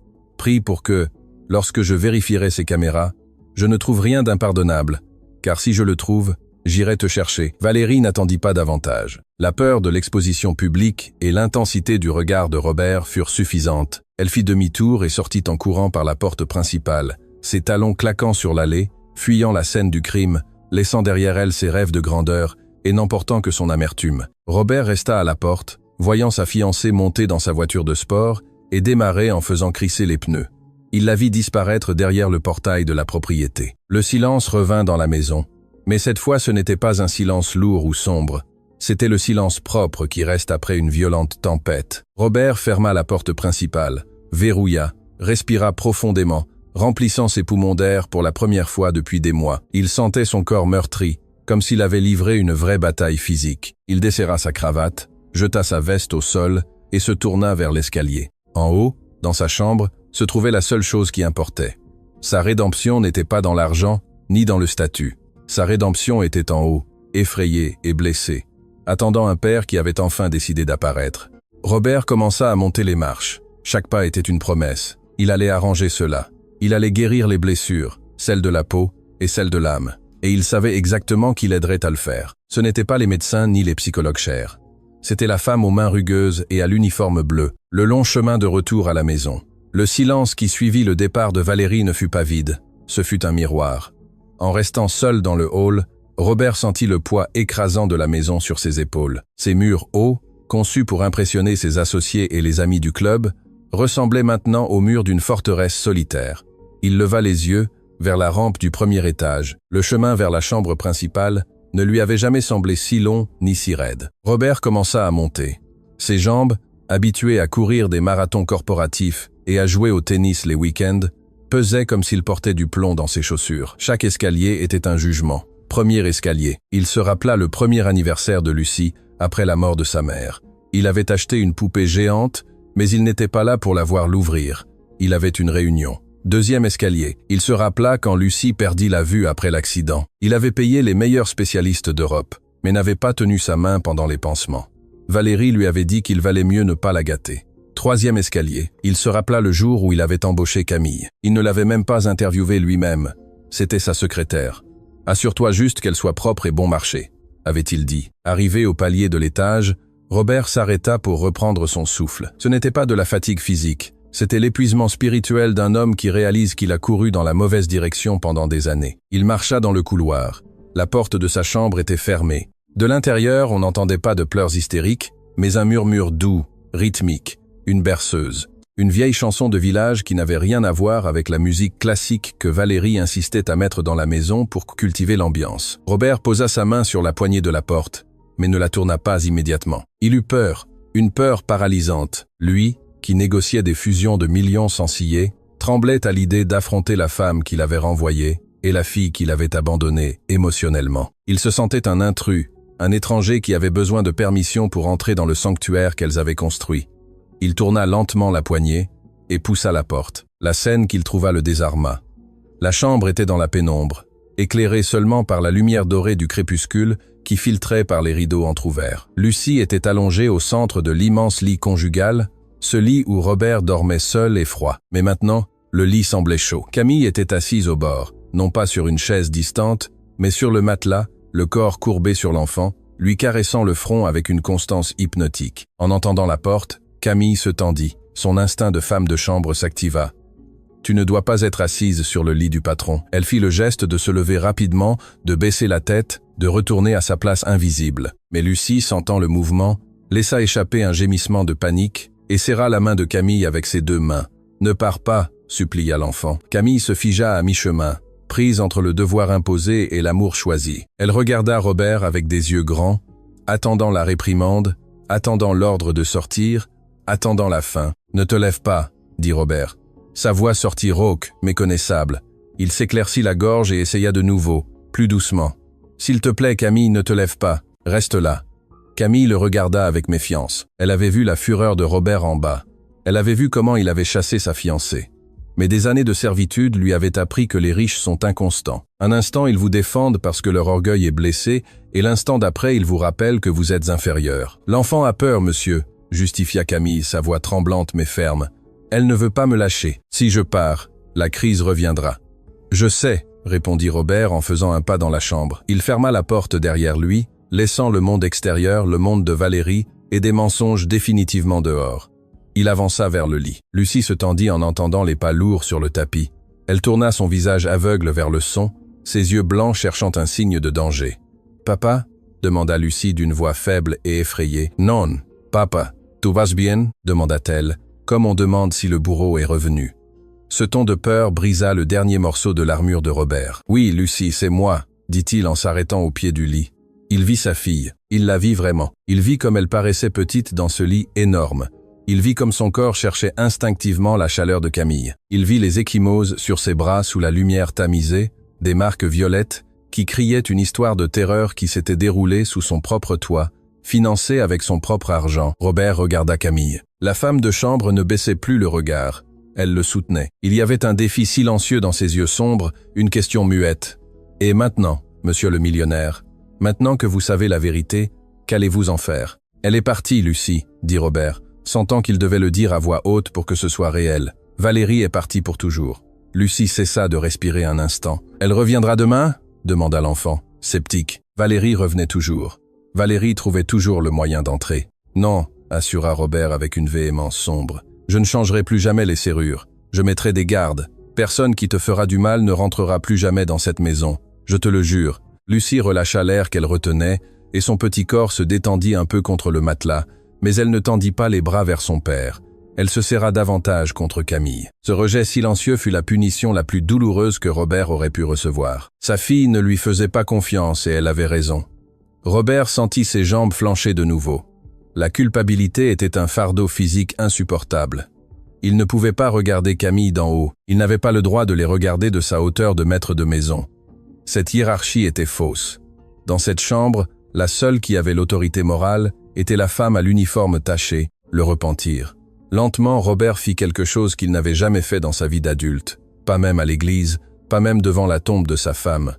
A: pour que, lorsque je vérifierai ces caméras, je ne trouve rien d'impardonnable, car si je le trouve, j'irai te chercher. Valérie n'attendit pas davantage. La peur de l'exposition publique et l'intensité du regard de Robert furent suffisantes. Elle fit demi-tour et sortit en courant par la porte principale, ses talons claquant sur l'allée, fuyant la scène du crime, laissant derrière elle ses rêves de grandeur et n'emportant que son amertume. Robert resta à la porte, voyant sa fiancée monter dans sa voiture de sport et démarrer en faisant crisser les pneus. Il la vit disparaître derrière le portail de la propriété. Le silence revint dans la maison, mais cette fois ce n'était pas un silence lourd ou sombre, c'était le silence propre qui reste après une violente tempête. Robert ferma la porte principale, verrouilla, respira profondément, remplissant ses poumons d'air pour la première fois depuis des mois. Il sentait son corps meurtri, comme s'il avait livré une vraie bataille physique. Il desserra sa cravate, jeta sa veste au sol et se tourna vers l'escalier. En haut, dans sa chambre, se trouvait la seule chose qui importait. Sa rédemption n'était pas dans l'argent, ni dans le statut. Sa rédemption était en haut, effrayé et blessé, attendant un père qui avait enfin décidé d'apparaître. Robert commença à monter les marches. Chaque pas était une promesse. Il allait arranger cela. Il allait guérir les blessures, celles de la peau et celles de l'âme. Et il savait exactement qui l'aiderait à le faire. Ce n'étaient pas les médecins ni les psychologues chers. C'était la femme aux mains rugueuses et à l'uniforme bleu, le long chemin de retour à la maison. Le silence qui suivit le départ de Valérie ne fut pas vide, ce fut un miroir. En restant seul dans le hall, Robert sentit le poids écrasant de la maison sur ses épaules. Ses murs hauts, conçus pour impressionner ses associés et les amis du club, ressemblaient maintenant aux murs d'une forteresse solitaire. Il leva les yeux vers la rampe du premier étage. Le chemin vers la chambre principale ne lui avait jamais semblé si long ni si raide. Robert commença à monter. Ses jambes, habituées à courir des marathons corporatifs et à jouer au tennis les week-ends, pesaient comme s'il portait du plomb dans ses chaussures. Chaque escalier était un jugement. Premier escalier. Il se rappela le premier anniversaire de Lucie, après la mort de sa mère. Il avait acheté une poupée géante, mais il n'était pas là pour la voir l'ouvrir. Il avait une réunion. Deuxième escalier. Il se rappela quand Lucie perdit la vue après l'accident. Il avait payé les meilleurs spécialistes d'Europe, mais n'avait pas tenu sa main pendant les pansements. Valérie lui avait dit qu'il valait mieux ne pas la gâter. Troisième escalier. Il se rappela le jour où il avait embauché Camille. Il ne l'avait même pas interviewée lui-même. C'était sa secrétaire. « Assure-toi juste qu'elle soit propre et bon marché », avait-il dit. Arrivé au palier de l'étage, Robert s'arrêta pour reprendre son souffle. Ce n'était pas de la fatigue physique, c'était l'épuisement spirituel d'un homme qui réalise qu'il a couru dans la mauvaise direction pendant des années. Il marcha dans le couloir. La porte de sa chambre était fermée. De l'intérieur, on n'entendait pas de pleurs hystériques, mais un murmure doux, rythmique, une berceuse. Une vieille chanson de village qui n'avait rien à voir avec la musique classique que Valérie insistait à mettre dans la maison pour cultiver l'ambiance. Robert posa sa main sur la poignée de la porte, mais ne la tourna pas immédiatement. Il eut peur, une peur paralysante. Lui, qui négociait des fusions de millions sans scier, tremblait à l'idée d'affronter la femme qu'il avait renvoyée et la fille qu'il avait abandonnée émotionnellement. Il se sentait un intrus, un étranger qui avait besoin de permission pour entrer dans le sanctuaire qu'elles avaient construit. Il tourna lentement la poignée et poussa la porte. La scène qu'il trouva le désarma. La chambre était dans la pénombre, éclairée seulement par la lumière dorée du crépuscule qui filtrait par les rideaux entr'ouverts. Lucie était allongée au centre de l'immense lit conjugal, ce lit où Robert dormait seul et froid. Mais maintenant, le lit semblait chaud. Camille était assise au bord, non pas sur une chaise distante, mais sur le matelas, le corps courbé sur l'enfant, lui caressant le front avec une constance hypnotique. En entendant la porte, Camille se tendit. Son instinct de femme de chambre s'activa. « Tu ne dois pas être assise sur le lit du patron. » Elle fit le geste de se lever rapidement, de baisser la tête, de retourner à sa place invisible. Mais Lucie, sentant le mouvement, laissa échapper un gémissement de panique et serra la main de Camille avec ses deux mains. « Ne pars pas », supplia l'enfant. Camille se figea à mi-chemin, prise entre le devoir imposé et l'amour choisi. Elle regarda Robert avec des yeux grands, attendant la réprimande, attendant l'ordre de sortir, attendant la fin. « Ne te lève pas », dit Robert. Sa voix sortit rauque, méconnaissable. Il s'éclaircit la gorge et essaya de nouveau, plus doucement. « S'il te plaît, Camille, ne te lève pas. Reste là. » Camille le regarda avec méfiance. Elle avait vu la fureur de Robert en bas. Elle avait vu comment il avait chassé sa fiancée. Mais des années de servitude lui avaient appris que les riches sont inconstants. Un instant, ils vous défendent parce que leur orgueil est blessé, et l'instant d'après, ils vous rappellent que vous êtes inférieur. « L'enfant a peur, monsieur, » justifia Camille, sa voix tremblante mais ferme. « Elle ne veut pas me lâcher. Si je pars, la crise reviendra. »« Je sais, » répondit Robert en faisant un pas dans la chambre. Il ferma la porte derrière lui, laissant le monde extérieur, le monde de Valérie et des mensonges définitivement dehors. Il avança vers le lit. Lucie se tendit en entendant les pas lourds sur le tapis. Elle tourna son visage aveugle vers le son, ses yeux blancs cherchant un signe de danger. « Papa ?» demanda Lucie d'une voix faible et effrayée. « Non, papa. Tout va bien ?» demanda-t-elle, comme on demande si le bourreau est revenu. Ce ton de peur brisa le dernier morceau de l'armure de Robert. « Oui, Lucie, c'est moi », dit-il en s'arrêtant au pied du lit. Il vit sa fille. Il la vit vraiment. Il vit comme elle paraissait petite dans ce lit énorme. Il vit comme son corps cherchait instinctivement la chaleur de Camille. Il vit les ecchymoses sur ses bras sous la lumière tamisée, des marques violettes qui criaient une histoire de terreur qui s'était déroulée sous son propre toit, financée avec son propre argent. Robert regarda Camille. La femme de chambre ne baissait plus le regard. Elle le soutenait. Il y avait un défi silencieux dans ses yeux sombres, une question muette. « Et maintenant, monsieur le millionnaire, maintenant que vous savez la vérité, qu'allez-vous en faire ?»« Elle est partie, Lucie, » dit Robert, sentant qu'il devait le dire à voix haute pour que ce soit réel. « Valérie est partie pour toujours. » Lucie cessa de respirer un instant. « Elle reviendra demain ?» demanda l'enfant, sceptique. Valérie revenait toujours. Valérie trouvait toujours le moyen d'entrer. « Non, » assura Robert avec une véhémence sombre. « Je ne changerai plus jamais les serrures. Je mettrai des gardes. Personne qui te fera du mal ne rentrera plus jamais dans cette maison. Je te le jure. » Lucie relâcha l'air qu'elle retenait, et son petit corps se détendit un peu contre le matelas, mais elle ne tendit pas les bras vers son père. Elle se serra davantage contre Camille. Ce rejet silencieux fut la punition la plus douloureuse que Robert aurait pu recevoir. Sa fille ne lui faisait pas confiance et elle avait raison. Robert sentit ses jambes flancher de nouveau. La culpabilité était un fardeau physique insupportable. Il ne pouvait pas regarder Camille d'en haut. Il n'avait pas le droit de les regarder de sa hauteur de maître de maison. Cette hiérarchie était fausse. Dans cette chambre, la seule qui avait l'autorité morale était la femme à l'uniforme taché, le repentir. Lentement, Robert fit quelque chose qu'il n'avait jamais fait dans sa vie d'adulte, pas même à l'église, pas même devant la tombe de sa femme.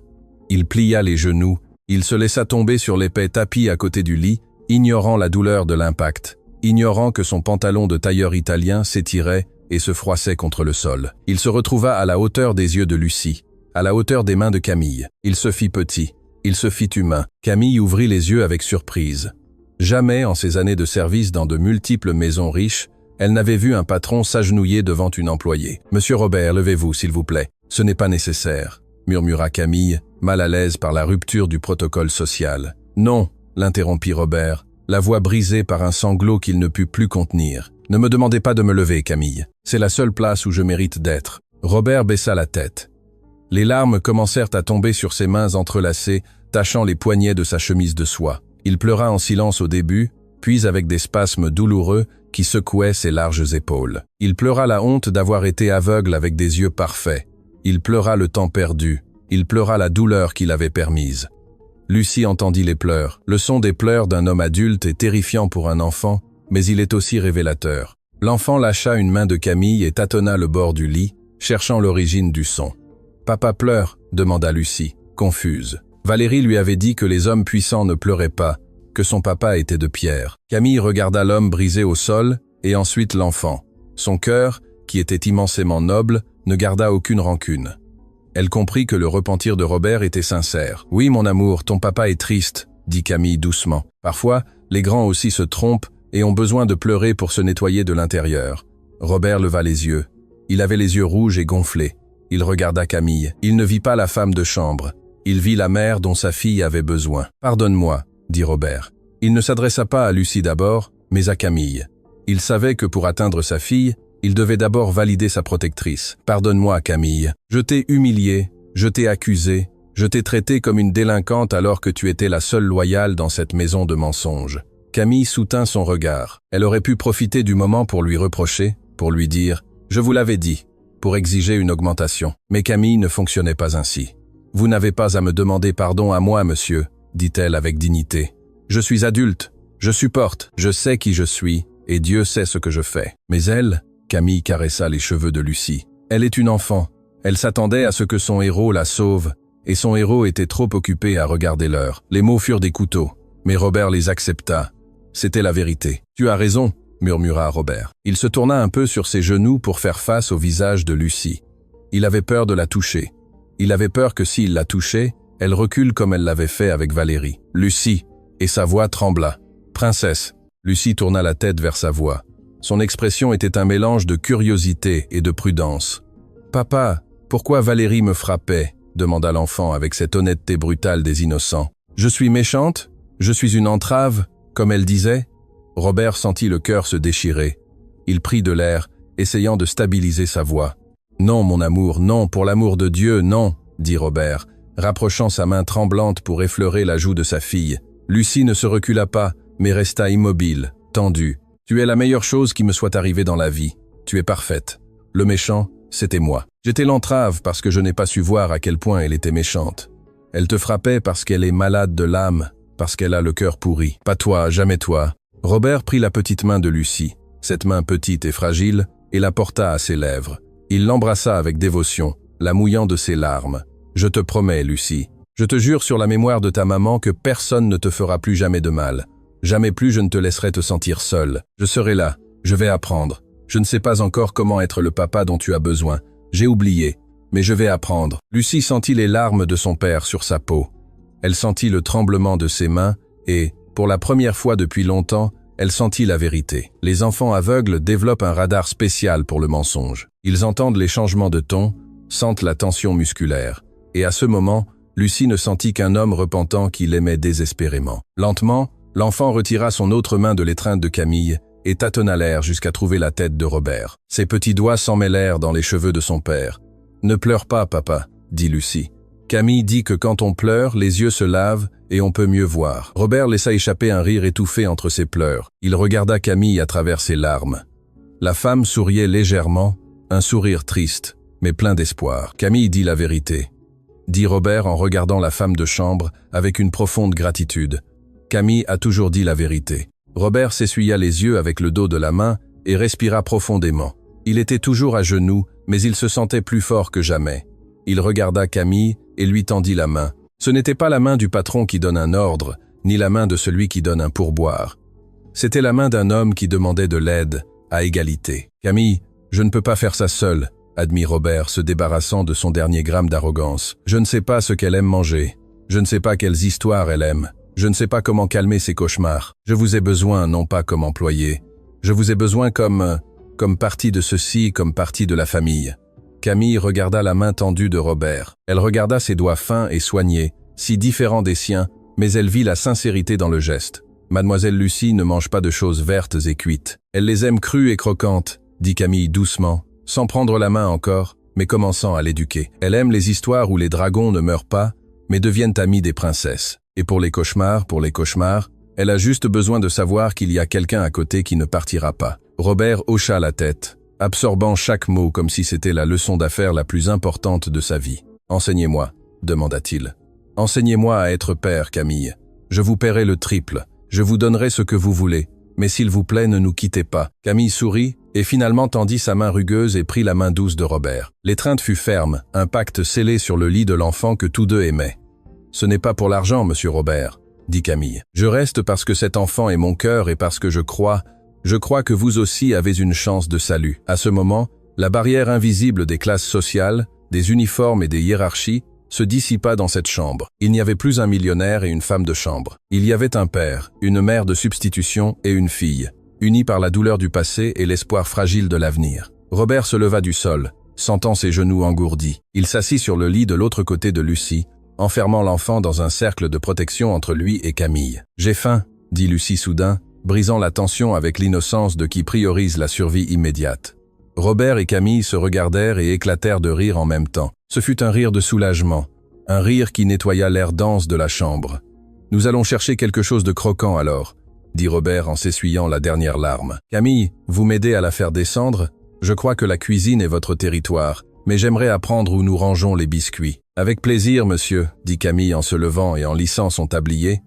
A: Il plia les genoux, il se laissa tomber sur l'épais tapis à côté du lit, ignorant la douleur de l'impact, ignorant que son pantalon de tailleur italien s'étirait et se froissait contre le sol. Il se retrouva à la hauteur des yeux de Lucie, à la hauteur des mains de Camille. Il se fit petit, il se fit humain. Camille ouvrit les yeux avec surprise. Jamais, en ses années de service dans de multiples maisons riches, elle n'avait vu un patron s'agenouiller devant une employée. « Monsieur Robert, levez-vous, s'il vous plaît. Ce n'est pas nécessaire, » murmura Camille, mal à l'aise par la rupture du protocole social. « Non, » l'interrompit Robert, la voix brisée par un sanglot qu'il ne put plus contenir. « Ne me demandez pas de me lever, Camille. C'est la seule place où je mérite d'être. » Robert baissa la tête. Les larmes commencèrent à tomber sur ses mains entrelacées, tachant les poignets de sa chemise de soie. Il pleura en silence au début, puis avec des spasmes douloureux qui secouaient ses larges épaules. Il pleura la honte d'avoir été aveugle avec des yeux parfaits. Il pleura le temps perdu. Il pleura la douleur qu'il avait permise. Lucie entendit les pleurs. Le son des pleurs d'un homme adulte est terrifiant pour un enfant, mais il est aussi révélateur. L'enfant lâcha une main de Camille et tâtonna le bord du lit, cherchant l'origine du son. « Papa pleure ?» demanda Lucie, confuse. Valérie lui avait dit que les hommes puissants ne pleuraient pas, que son papa était de pierre. Camille regarda l'homme brisé au sol et ensuite l'enfant. Son cœur, qui était immensément noble, ne garda aucune rancune. Elle comprit que le repentir de Robert était sincère. « Oui, mon amour, ton papa est triste, » dit Camille doucement. « Parfois, les grands aussi se trompent et ont besoin de pleurer pour se nettoyer de l'intérieur. » Robert leva les yeux. Il avait les yeux rouges et gonflés. Il regarda Camille. Il ne vit pas la femme de chambre. Il vit la mère dont sa fille avait besoin. « Pardonne-moi, » dit Robert. Il ne s'adressa pas à Lucie d'abord, mais à Camille. Il savait que pour atteindre sa fille, il devait d'abord valider sa protectrice. « Pardonne-moi, Camille. Je t'ai humiliée, je t'ai accusée, je t'ai traitée comme une délinquante alors que tu étais la seule loyale dans cette maison de mensonges. » Camille soutint son regard. Elle aurait pu profiter du moment pour lui reprocher, pour lui dire « Je vous l'avais dit. pour exiger une augmentation. Mais Camille ne fonctionnait pas ainsi. « Vous n'avez pas à me demander pardon à moi, monsieur, » dit-elle avec dignité. « Je suis adulte, je supporte, je sais qui je suis, et Dieu sait ce que je fais. » Mais elle, Camille caressa les cheveux de Lucie. Elle est une enfant. Elle s'attendait à ce que son héros la sauve, et son héros était trop occupé à regarder l'heure. Les mots furent des couteaux, mais Robert les accepta. C'était la vérité. « Tu as raison, » murmura Robert. Il se tourna un peu sur ses genoux pour faire face au visage de Lucie. Il avait peur de la toucher. Il avait peur que s'il la touchait, elle recule comme elle l'avait fait avec Valérie. « Lucie !» Et sa voix trembla. « Princesse !» Lucie tourna la tête vers sa voix. Son expression était un mélange de curiosité et de prudence. « Papa, pourquoi Valérie me frappait ?» demanda l'enfant avec cette honnêteté brutale des innocents. « Je suis méchante ? Je suis une entrave, comme elle disait ?» Robert sentit le cœur se déchirer. Il prit de l'air, essayant de stabiliser sa voix. « Non, mon amour, non, pour l'amour de Dieu, non !» dit Robert, rapprochant sa main tremblante pour effleurer la joue de sa fille. Lucie ne se recula pas, mais resta immobile, tendue. « Tu es la meilleure chose qui me soit arrivée dans la vie. Tu es parfaite. Le méchant, c'était moi. J'étais l'entrave parce que je n'ai pas su voir à quel point elle était méchante. Elle te frappait parce qu'elle est malade de l'âme, parce qu'elle a le cœur pourri. Pas toi, jamais toi. » Robert prit la petite main de Lucie, cette main petite et fragile, et la porta à ses lèvres. Il l'embrassa avec dévotion, la mouillant de ses larmes. « Je te promets, Lucie, je te jure sur la mémoire de ta maman que personne ne te fera plus jamais de mal. Jamais plus je ne te laisserai te sentir seule. Je serai là, je vais apprendre. Je ne sais pas encore comment être le papa dont tu as besoin. J'ai oublié, mais je vais apprendre. » Lucie sentit les larmes de son père sur sa peau. Elle sentit le tremblement de ses mains et, pour la première fois depuis longtemps, elle sentit la vérité. Les enfants aveugles développent un radar spécial pour le mensonge. Ils entendent les changements de ton, sentent la tension musculaire. Et à ce moment, Lucie ne sentit qu'un homme repentant qui l'aimait désespérément. Lentement, l'enfant retira son autre main de l'étreinte de Camille et tâtonna l'air jusqu'à trouver la tête de Robert. Ses petits doigts s'emmêlèrent dans les cheveux de son père. « Ne pleure pas, papa, » dit Lucie. Camille dit que quand on pleure, les yeux se lavent et on peut mieux voir. Robert laissa échapper un rire étouffé entre ses pleurs. Il regarda Camille à travers ses larmes. La femme souriait légèrement, un sourire triste, mais plein d'espoir. Camille dit la vérité, dit Robert en regardant la femme de chambre avec une profonde gratitude. Camille a toujours dit la vérité. Robert s'essuya les yeux avec le dos de la main et respira profondément. Il était toujours à genoux, mais il se sentait plus fort que jamais. Il regarda Camille et lui tendit la main. Ce n'était pas la main du patron qui donne un ordre, ni la main de celui qui donne un pourboire. C'était la main d'un homme qui demandait de l'aide, à égalité. « Camille, je ne peux pas faire ça seul », admit Robert, se débarrassant de son dernier gramme d'arrogance. « Je ne sais pas ce qu'elle aime manger. Je ne sais pas quelles histoires elle aime. Je ne sais pas comment calmer ses cauchemars. Je vous ai besoin, non pas comme employé. Je vous ai besoin comme partie de ceci, comme partie de la famille. » Camille regarda la main tendue de Robert. Elle regarda ses doigts fins et soignés, si différents des siens, mais elle vit la sincérité dans le geste. « Mademoiselle Lucie ne mange pas de choses vertes et cuites. Elle les aime crues et croquantes, » dit Camille doucement, sans prendre la main encore, mais commençant à l'éduquer. Elle aime les histoires où les dragons ne meurent pas, mais deviennent amis des princesses. Et pour les cauchemars, elle a juste besoin de savoir qu'il y a quelqu'un à côté qui ne partira pas. Robert hocha la tête, absorbant chaque mot comme si c'était la leçon d'affaires la plus importante de sa vie. « Enseignez-moi » demanda-t-il. « Enseignez-moi à être père, Camille. Je vous paierai le triple. Je vous donnerai ce que vous voulez. Mais s'il vous plaît, ne nous quittez pas. » Camille sourit et finalement tendit sa main rugueuse et prit la main douce de Robert. L'étreinte fut ferme, un pacte scellé sur le lit de l'enfant que tous deux aimaient. « Ce n'est pas pour l'argent, monsieur Robert, » dit Camille. « Je reste parce que cet enfant est mon cœur et parce que je crois que vous aussi avez une chance de salut. » À ce moment, la barrière invisible des classes sociales, des uniformes et des hiérarchies se dissipa dans cette chambre. Il n'y avait plus un millionnaire et une femme de chambre. Il y avait un père, une mère de substitution et une fille, unis par la douleur du passé et l'espoir fragile de l'avenir. Robert se leva du sol, sentant ses genoux engourdis. Il s'assit sur le lit de l'autre côté de Lucie, enfermant l'enfant dans un cercle de protection entre lui et Camille. « J'ai faim », dit Lucie soudain, brisant la tension avec l'innocence de qui priorise la survie immédiate. Robert et Camille se regardèrent et éclatèrent de rire en même temps. Ce fut un rire de soulagement, un rire qui nettoya l'air dense de la chambre. « Nous allons chercher quelque chose de croquant alors », dit Robert en s'essuyant la dernière larme. « Camille, vous m'aidez à la faire descendre ?» Je crois que la cuisine est votre territoire, mais j'aimerais apprendre où nous rangeons les biscuits. Avec plaisir, monsieur, dit Camille en se levant et en lissant son tablier,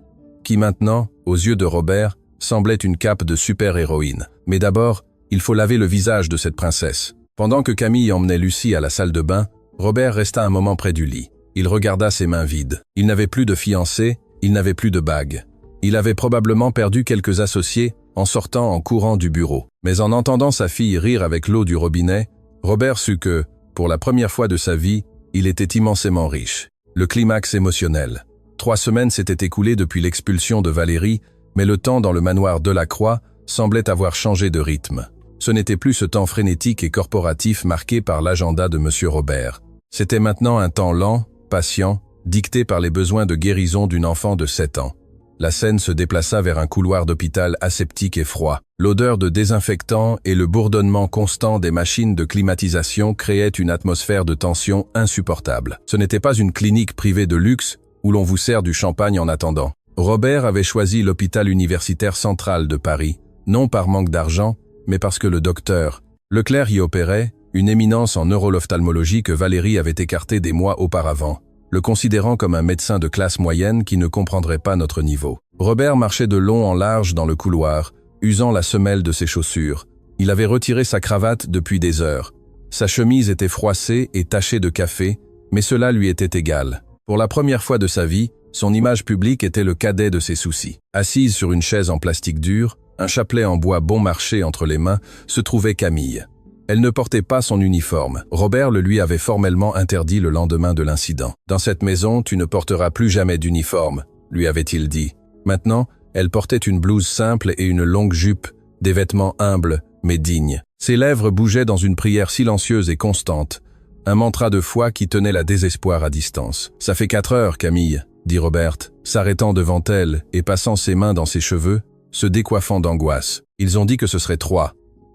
A: qui maintenant, aux yeux de Robert, semblait une cape de super-héroïne. Mais d'abord, il faut laver le visage de cette princesse. Pendant que Camille emmenait Lucie à la salle de bain, Robert resta un moment près du lit. Il regarda ses mains vides. Il n'avait plus de fiancée, il n'avait plus de bague. Il avait probablement perdu quelques associés en sortant en courant du bureau. Mais en entendant sa fille rire avec l'eau du robinet, Robert sut que, pour la première fois de sa vie, il était immensément riche. Le climax émotionnel. 3 semaines s'étaient écoulées depuis l'expulsion de Valérie, mais le temps dans le manoir Delacroix semblait avoir changé de rythme. Ce n'était plus ce temps frénétique et corporatif marqué par l'agenda de M. Robert. C'était maintenant un temps lent, patient, dicté par les besoins de guérison d'une enfant de 7 ans. La scène se déplaça vers un couloir d'hôpital aseptique et froid. L'odeur de désinfectant et le bourdonnement constant des machines de climatisation créaient une atmosphère de tension insupportable. Ce n'était pas une clinique privée de luxe où l'on vous sert du champagne en attendant. Robert avait choisi l'hôpital universitaire central de Paris, non par manque d'argent, mais parce que le docteur Leclerc y opérait, une éminence en neurolophtalmologie que Valérie avait écartée des mois auparavant, le considérant comme un médecin de classe moyenne qui ne comprendrait pas notre niveau. Robert marchait de long en large dans le couloir, usant la semelle de ses chaussures. Il avait retiré sa cravate depuis des heures. Sa chemise était froissée et tachée de café, mais cela lui était égal. Pour la première fois de sa vie, son image publique était le cadet de ses soucis. Assise sur une chaise en plastique dur, un chapelet en bois bon marché entre les mains, se trouvait Camille. Elle ne portait pas son uniforme. Robert le lui avait formellement interdit le lendemain de l'incident. « Dans cette maison, tu ne porteras plus jamais d'uniforme », lui avait-il dit. Maintenant, elle portait une blouse simple et une longue jupe, des vêtements humbles, mais dignes. Ses lèvres bougeaient dans une prière silencieuse et constante, un mantra de foi qui tenait la désespoir à distance. « Ça fait 4 heures, Camille », dit Robert, s'arrêtant devant elle et passant ses mains dans ses cheveux, se décoiffant d'angoisse. « Ils ont dit que ce serait 3.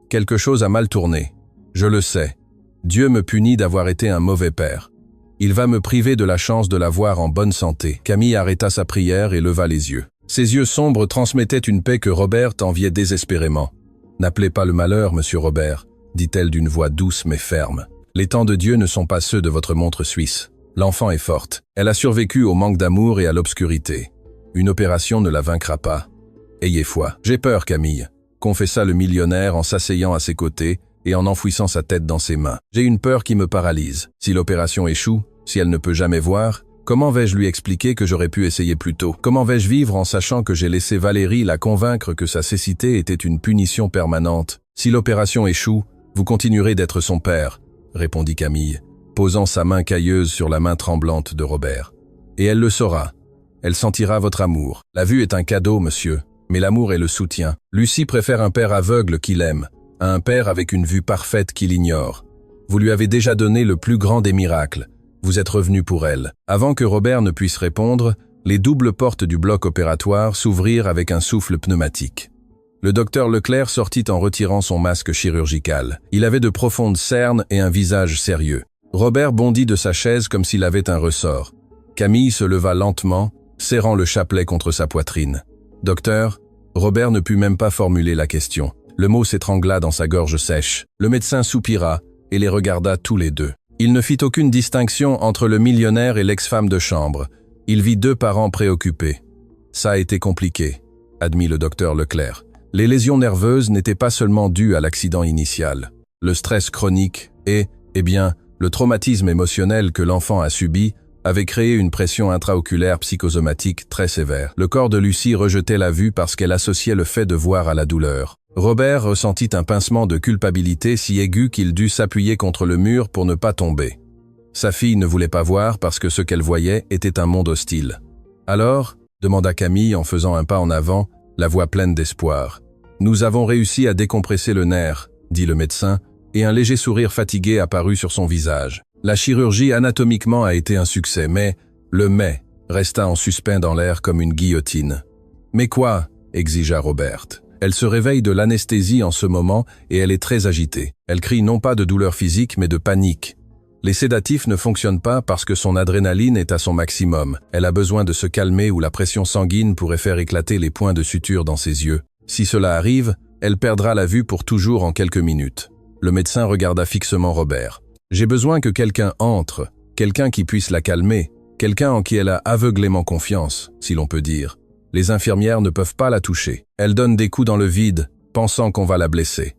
A: Quelque chose a mal tourné. Je le sais. Dieu me punit d'avoir été un mauvais père. Il va me priver de la chance de la voir en bonne santé. » Camille arrêta sa prière et leva les yeux. Ses yeux sombres transmettaient une paix que Robert enviait désespérément. « N'appelez pas le malheur, monsieur Robert, » dit-elle d'une voix douce mais ferme. « Les temps de Dieu ne sont pas ceux de votre montre suisse. L'enfant est forte. Elle a survécu au manque d'amour et à l'obscurité. Une opération ne la vaincra pas. Ayez foi. »« J'ai peur, Camille, » confessa le millionnaire en s'asseyant à ses côtés et en enfouissant sa tête dans ses mains. « J'ai une peur qui me paralyse. Si l'opération échoue, si elle ne peut jamais voir, comment vais-je lui expliquer que j'aurais pu essayer plus tôt? Comment vais-je vivre en sachant que j'ai laissé Valérie la convaincre que sa cécité était une punition permanente? Si l'opération échoue, vous continuerez d'être son père, » répondit Camille, posant sa main cailleuse sur la main tremblante de Robert. « Et elle le saura. Elle sentira votre amour. La vue est un cadeau, monsieur, mais l'amour est le soutien. Lucie préfère un père aveugle qui l'aime à un père avec une vue parfaite qui l'ignore. Vous lui avez déjà donné le plus grand des miracles. Vous êtes revenu pour elle. » Avant que Robert ne puisse répondre, les doubles portes du bloc opératoire s'ouvrirent avec un souffle pneumatique. Le docteur Leclerc sortit en retirant son masque chirurgical. Il avait de profondes cernes et un visage sérieux. Robert bondit de sa chaise comme s'il avait un ressort. Camille se leva lentement, serrant le chapelet contre sa poitrine. « Docteur ?» Robert ne put même pas formuler la question. Le mot s'étrangla dans sa gorge sèche. Le médecin soupira et les regarda tous les deux. Il ne fit aucune distinction entre le millionnaire et l'ex-femme de chambre. Il vit 2 parents préoccupés. « Ça a été compliqué », admit le docteur Leclerc. Les lésions nerveuses n'étaient pas seulement dues à l'accident initial. Le stress chronique et, le traumatisme émotionnel que l'enfant a subi avait créé une pression intraoculaire psychosomatique très sévère. Le corps de Lucie rejetait la vue parce qu'elle associait le fait de voir à la douleur. Robert ressentit un pincement de culpabilité si aigu qu'il dut s'appuyer contre le mur pour ne pas tomber. Sa fille ne voulait pas voir parce que ce qu'elle voyait était un monde hostile. « Alors ?» demanda Camille en faisant un pas en avant, la voix pleine d'espoir. « Nous avons réussi à décompresser le nerf, » dit le médecin, et un léger sourire fatigué apparut sur son visage. La chirurgie anatomiquement a été un succès, mais le « mais » resta en suspens dans l'air comme une guillotine. « Mais quoi ?» exigea Robert. Elle se réveille de l'anesthésie en ce moment et elle est très agitée. Elle crie non pas de douleur physique mais de panique. Les sédatifs ne fonctionnent pas parce que son adrénaline est à son maximum. Elle a besoin de se calmer ou la pression sanguine pourrait faire éclater les points de suture dans ses yeux. Si cela arrive, elle perdra la vue pour toujours en quelques minutes. Le médecin regarda fixement Robert. « J'ai besoin que quelqu'un entre, quelqu'un qui puisse la calmer, quelqu'un en qui elle a aveuglément confiance, si l'on peut dire. Les infirmières ne peuvent pas la toucher. Elle donne des coups dans le vide, pensant qu'on va la blesser. »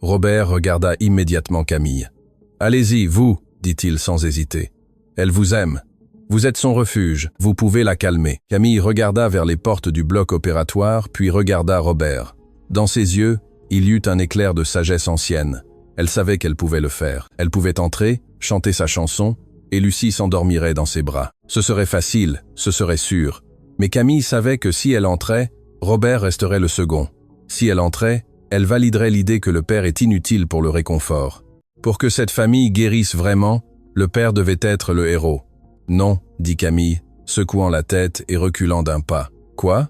A: Robert regarda immédiatement Camille. « Allez-y, vous, dit-il sans hésiter. Elle vous aime. Vous êtes son refuge, vous pouvez la calmer. » Camille regarda vers les portes du bloc opératoire, puis regarda Robert. Dans ses yeux, il y eut un éclair de sagesse ancienne. Elle savait qu'elle pouvait le faire. Elle pouvait entrer, chanter sa chanson, et Lucie s'endormirait dans ses bras. Ce serait facile, ce serait sûr. Mais Camille savait que si elle entrait, Robert resterait le second. Si elle entrait, elle validerait l'idée que le père est inutile pour le réconfort. Pour que cette famille guérisse vraiment, le père devait être le héros. « Non, » dit Camille, secouant la tête et reculant d'un pas. « Quoi ?»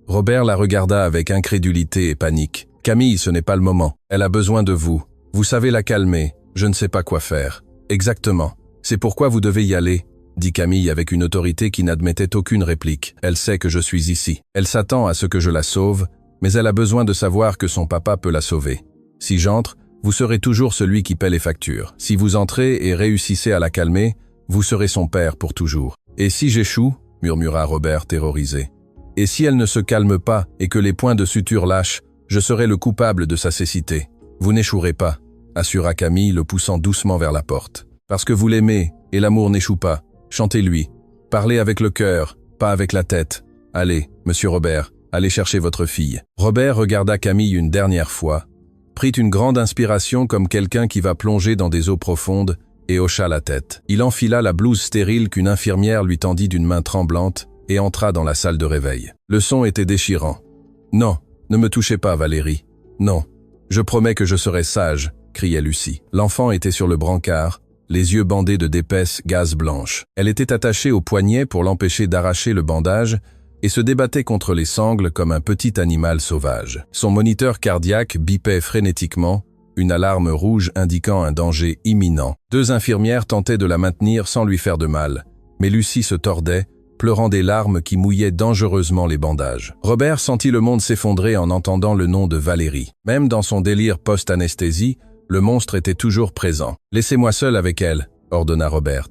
A: Robert la regarda avec incrédulité et panique. « Camille, ce n'est pas le moment. Elle a besoin de vous. Vous savez la calmer. Je ne sais pas quoi faire. »« Exactement. C'est pourquoi vous devez y aller, » dit Camille avec une autorité qui n'admettait aucune réplique. « Elle sait que je suis ici. Elle s'attend à ce que je la sauve, mais elle a besoin de savoir que son papa peut la sauver. Si j'entre, vous serez toujours celui qui paie les factures. Si vous entrez et réussissez à la calmer, vous serez son père pour toujours. Et si j'échoue, » murmura Robert terrorisé. « Et si elle ne se calme pas et que les points de suture lâchent, je serai le coupable de sa cécité. Vous n'échouerez pas, » assura Camille le poussant doucement vers la porte. « Parce que vous l'aimez, et l'amour n'échoue pas. Chantez-lui. Parlez avec le cœur, pas avec la tête. Allez, monsieur Robert, allez chercher votre fille. » Robert regarda Camille une dernière fois, prit une grande inspiration comme quelqu'un qui va plonger dans des eaux profondes et hocha la tête. Il enfila la blouse stérile qu'une infirmière lui tendit d'une main tremblante et entra dans la salle de réveil. Le son était déchirant. « Non, ne me touchez pas, Valérie. Non, je promets que je serai sage, » criait Lucie. L'enfant était sur le brancard, les yeux bandés de d'épaisses gazes blanches. Elle était attachée au poignet pour l'empêcher d'arracher le bandage et se débattait contre les sangles comme un petit animal sauvage. Son moniteur cardiaque bipait frénétiquement, une alarme rouge indiquant un danger imminent. 2 infirmières tentaient de la maintenir sans lui faire de mal, mais Lucie se tordait, pleurant des larmes qui mouillaient dangereusement les bandages. Robert sentit le monde s'effondrer en entendant le nom de Valérie. Même dans son délire post-anesthésie, le monstre était toujours présent. « Laissez-moi seul avec elle », ordonna Robert.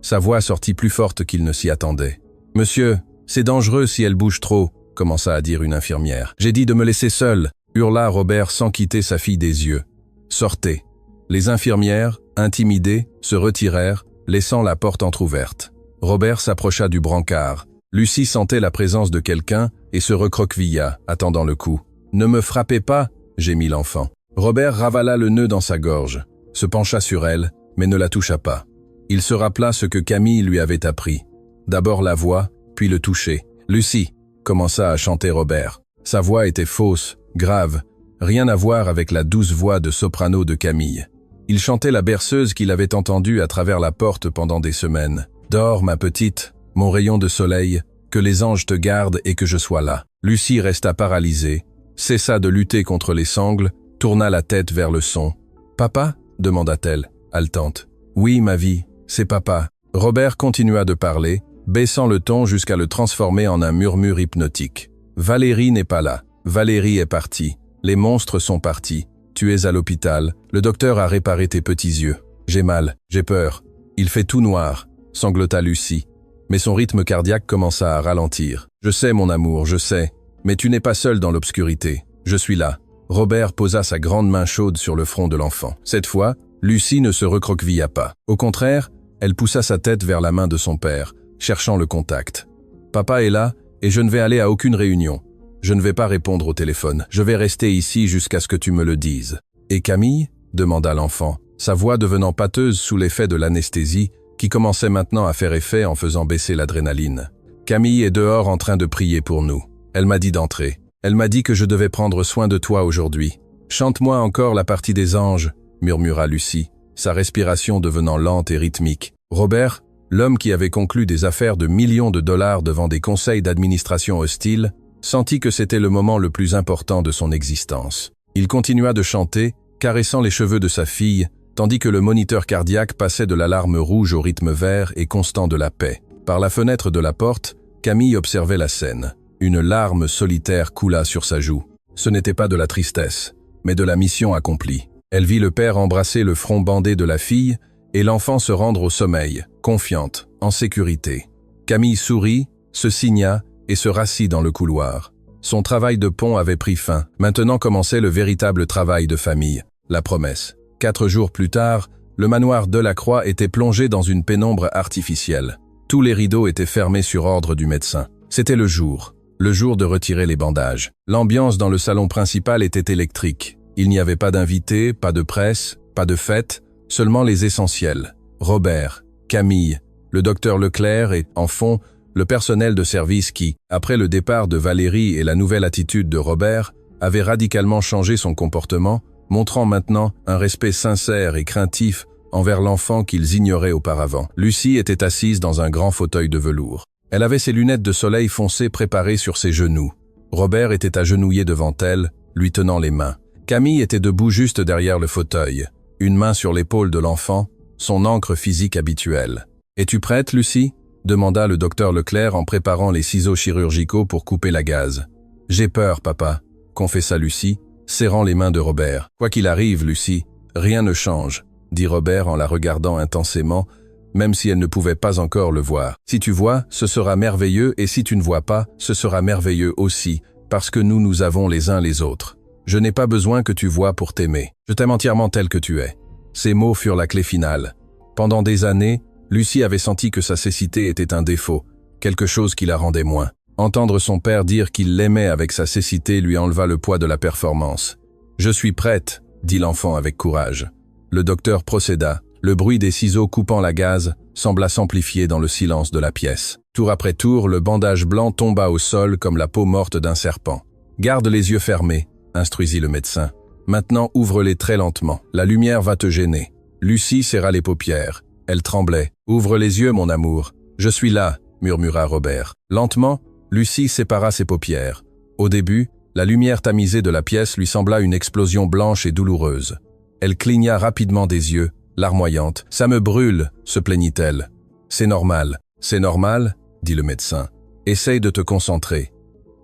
A: Sa voix sortit plus forte qu'il ne s'y attendait. « Monsieur, c'est dangereux si elle bouge trop », commença à dire une infirmière. « J'ai dit de me laisser seul », hurla Robert sans quitter sa fille des yeux. « Sortez ». Les infirmières, intimidées, se retirèrent, laissant la porte entr'ouverte. Robert s'approcha du brancard. Lucie sentait la présence de quelqu'un et se recroquevilla, attendant le coup. « Ne me frappez pas !» gémit l'enfant. Robert ravala le nœud dans sa gorge, se pencha sur elle, mais ne la toucha pas. Il se rappela ce que Camille lui avait appris. D'abord la voix, puis le toucher. « Lucie !» commença à chanter Robert. Sa voix était fausse, grave, rien à voir avec la douce voix de soprano de Camille. Il chantait la berceuse qu'il avait entendue à travers la porte pendant des semaines. « Dors, ma petite, mon rayon de soleil, que les anges te gardent et que je sois là. » Lucie resta paralysée, cessa de lutter contre les sangles, tourna la tête vers le son. « Papa ?» demanda-t-elle, haletante. « Oui, ma vie, c'est papa. » Robert continua de parler, baissant le ton jusqu'à le transformer en un murmure hypnotique. « Valérie n'est pas là. Valérie est partie. Les monstres sont partis. Tu es à l'hôpital. Le docteur a réparé tes petits yeux. J'ai mal, j'ai peur. Il fait tout noir. » sanglota Lucie. Mais son rythme cardiaque commença à ralentir. « Je sais, mon amour, je sais. Mais tu n'es pas seul dans l'obscurité. Je suis là. » Robert posa sa grande main chaude sur le front de l'enfant. Cette fois, Lucie ne se recroquevilla pas. Au contraire, elle poussa sa tête vers la main de son père, cherchant le contact. « Papa est là, et je ne vais aller à aucune réunion. Je ne vais pas répondre au téléphone. Je vais rester ici jusqu'à ce que tu me le dises. »« Et Camille ?» demanda l'enfant, sa voix devenant pâteuse sous l'effet de l'anesthésie, qui commençait maintenant à faire effet en faisant baisser l'adrénaline. « Camille est dehors en train de prier pour nous. Elle m'a dit d'entrer. Elle m'a dit que je devais prendre soin de toi aujourd'hui. Chante-moi encore la partie des anges, » murmura Lucie, sa respiration devenant lente et rythmique. Robert, l'homme qui avait conclu des affaires de millions de dollars devant des conseils d'administration hostiles, sentit que c'était le moment le plus important de son existence. Il continua de chanter, caressant les cheveux de sa fille, tandis que le moniteur cardiaque passait de l'alarme rouge au rythme vert et constant de la paix. Par la fenêtre de la porte, Camille observait la scène. Une larme solitaire coula sur sa joue. Ce n'était pas de la tristesse, mais de la mission accomplie. Elle vit le père embrasser le front bandé de la fille et l'enfant se rendre au sommeil, confiante, en sécurité. Camille sourit, se signa et se rassit dans le couloir. Son travail de pont avait pris fin. Maintenant commençait le véritable travail de famille, la promesse. 4 jours plus tard, le manoir Delacroix était plongé dans une pénombre artificielle. Tous les rideaux étaient fermés sur ordre du médecin. C'était le jour de retirer les bandages. L'ambiance dans le salon principal était électrique. Il n'y avait pas d'invités, pas de presse, pas de fête, seulement les essentiels. Robert, Camille, le docteur Leclerc et, en fond, le personnel de service qui, après le départ de Valérie et la nouvelle attitude de Robert, avait radicalement changé son comportement, montrant maintenant un respect sincère et craintif envers l'enfant qu'ils ignoraient auparavant. Lucie était assise dans un grand fauteuil de velours. Elle avait ses lunettes de soleil foncé préparées sur ses genoux. Robert était agenouillé devant elle, lui tenant les mains. Camille était debout juste derrière le fauteuil, une main sur l'épaule de l'enfant, son encre physique habituelle. « Es-tu prête, Lucie ?» demanda le docteur Leclerc en préparant les ciseaux chirurgicaux pour couper la gaze. « J'ai peur, papa », confessa Lucie, serrant les mains de Robert. « Quoi qu'il arrive, Lucie, rien ne change », dit Robert en la regardant intensément, même si elle ne pouvait pas encore le voir. « Si tu vois, ce sera merveilleux, et si tu ne vois pas, ce sera merveilleux aussi, parce que nous avons les uns les autres. Je n'ai pas besoin que tu vois pour t'aimer. Je t'aime entièrement tel que tu es. » Ces mots furent la clé finale. Pendant des années, Lucie avait senti que sa cécité était un défaut, quelque chose qui la rendait moins. Entendre son père dire qu'il l'aimait avec sa cécité lui enleva le poids de la performance. « Je suis prête », dit l'enfant avec courage. Le docteur procéda. Le bruit des ciseaux coupant la gaze sembla s'amplifier dans le silence de la pièce. Tour après tour, le bandage blanc tomba au sol comme la peau morte d'un serpent. « Garde les yeux fermés », instruisit le médecin. « Maintenant, ouvre-les très lentement. La lumière va te gêner. » Lucie serra les paupières. Elle tremblait. « Ouvre les yeux, mon amour. Je suis là, » murmura Robert. Lentement, Lucie sépara ses paupières. Au début, la lumière tamisée de la pièce lui sembla une explosion blanche et douloureuse. Elle cligna rapidement des yeux, larmoyante. « Ça me brûle », se plaignit-elle. « C'est normal. »« C'est normal ?» dit le médecin. « Essaye de te concentrer. »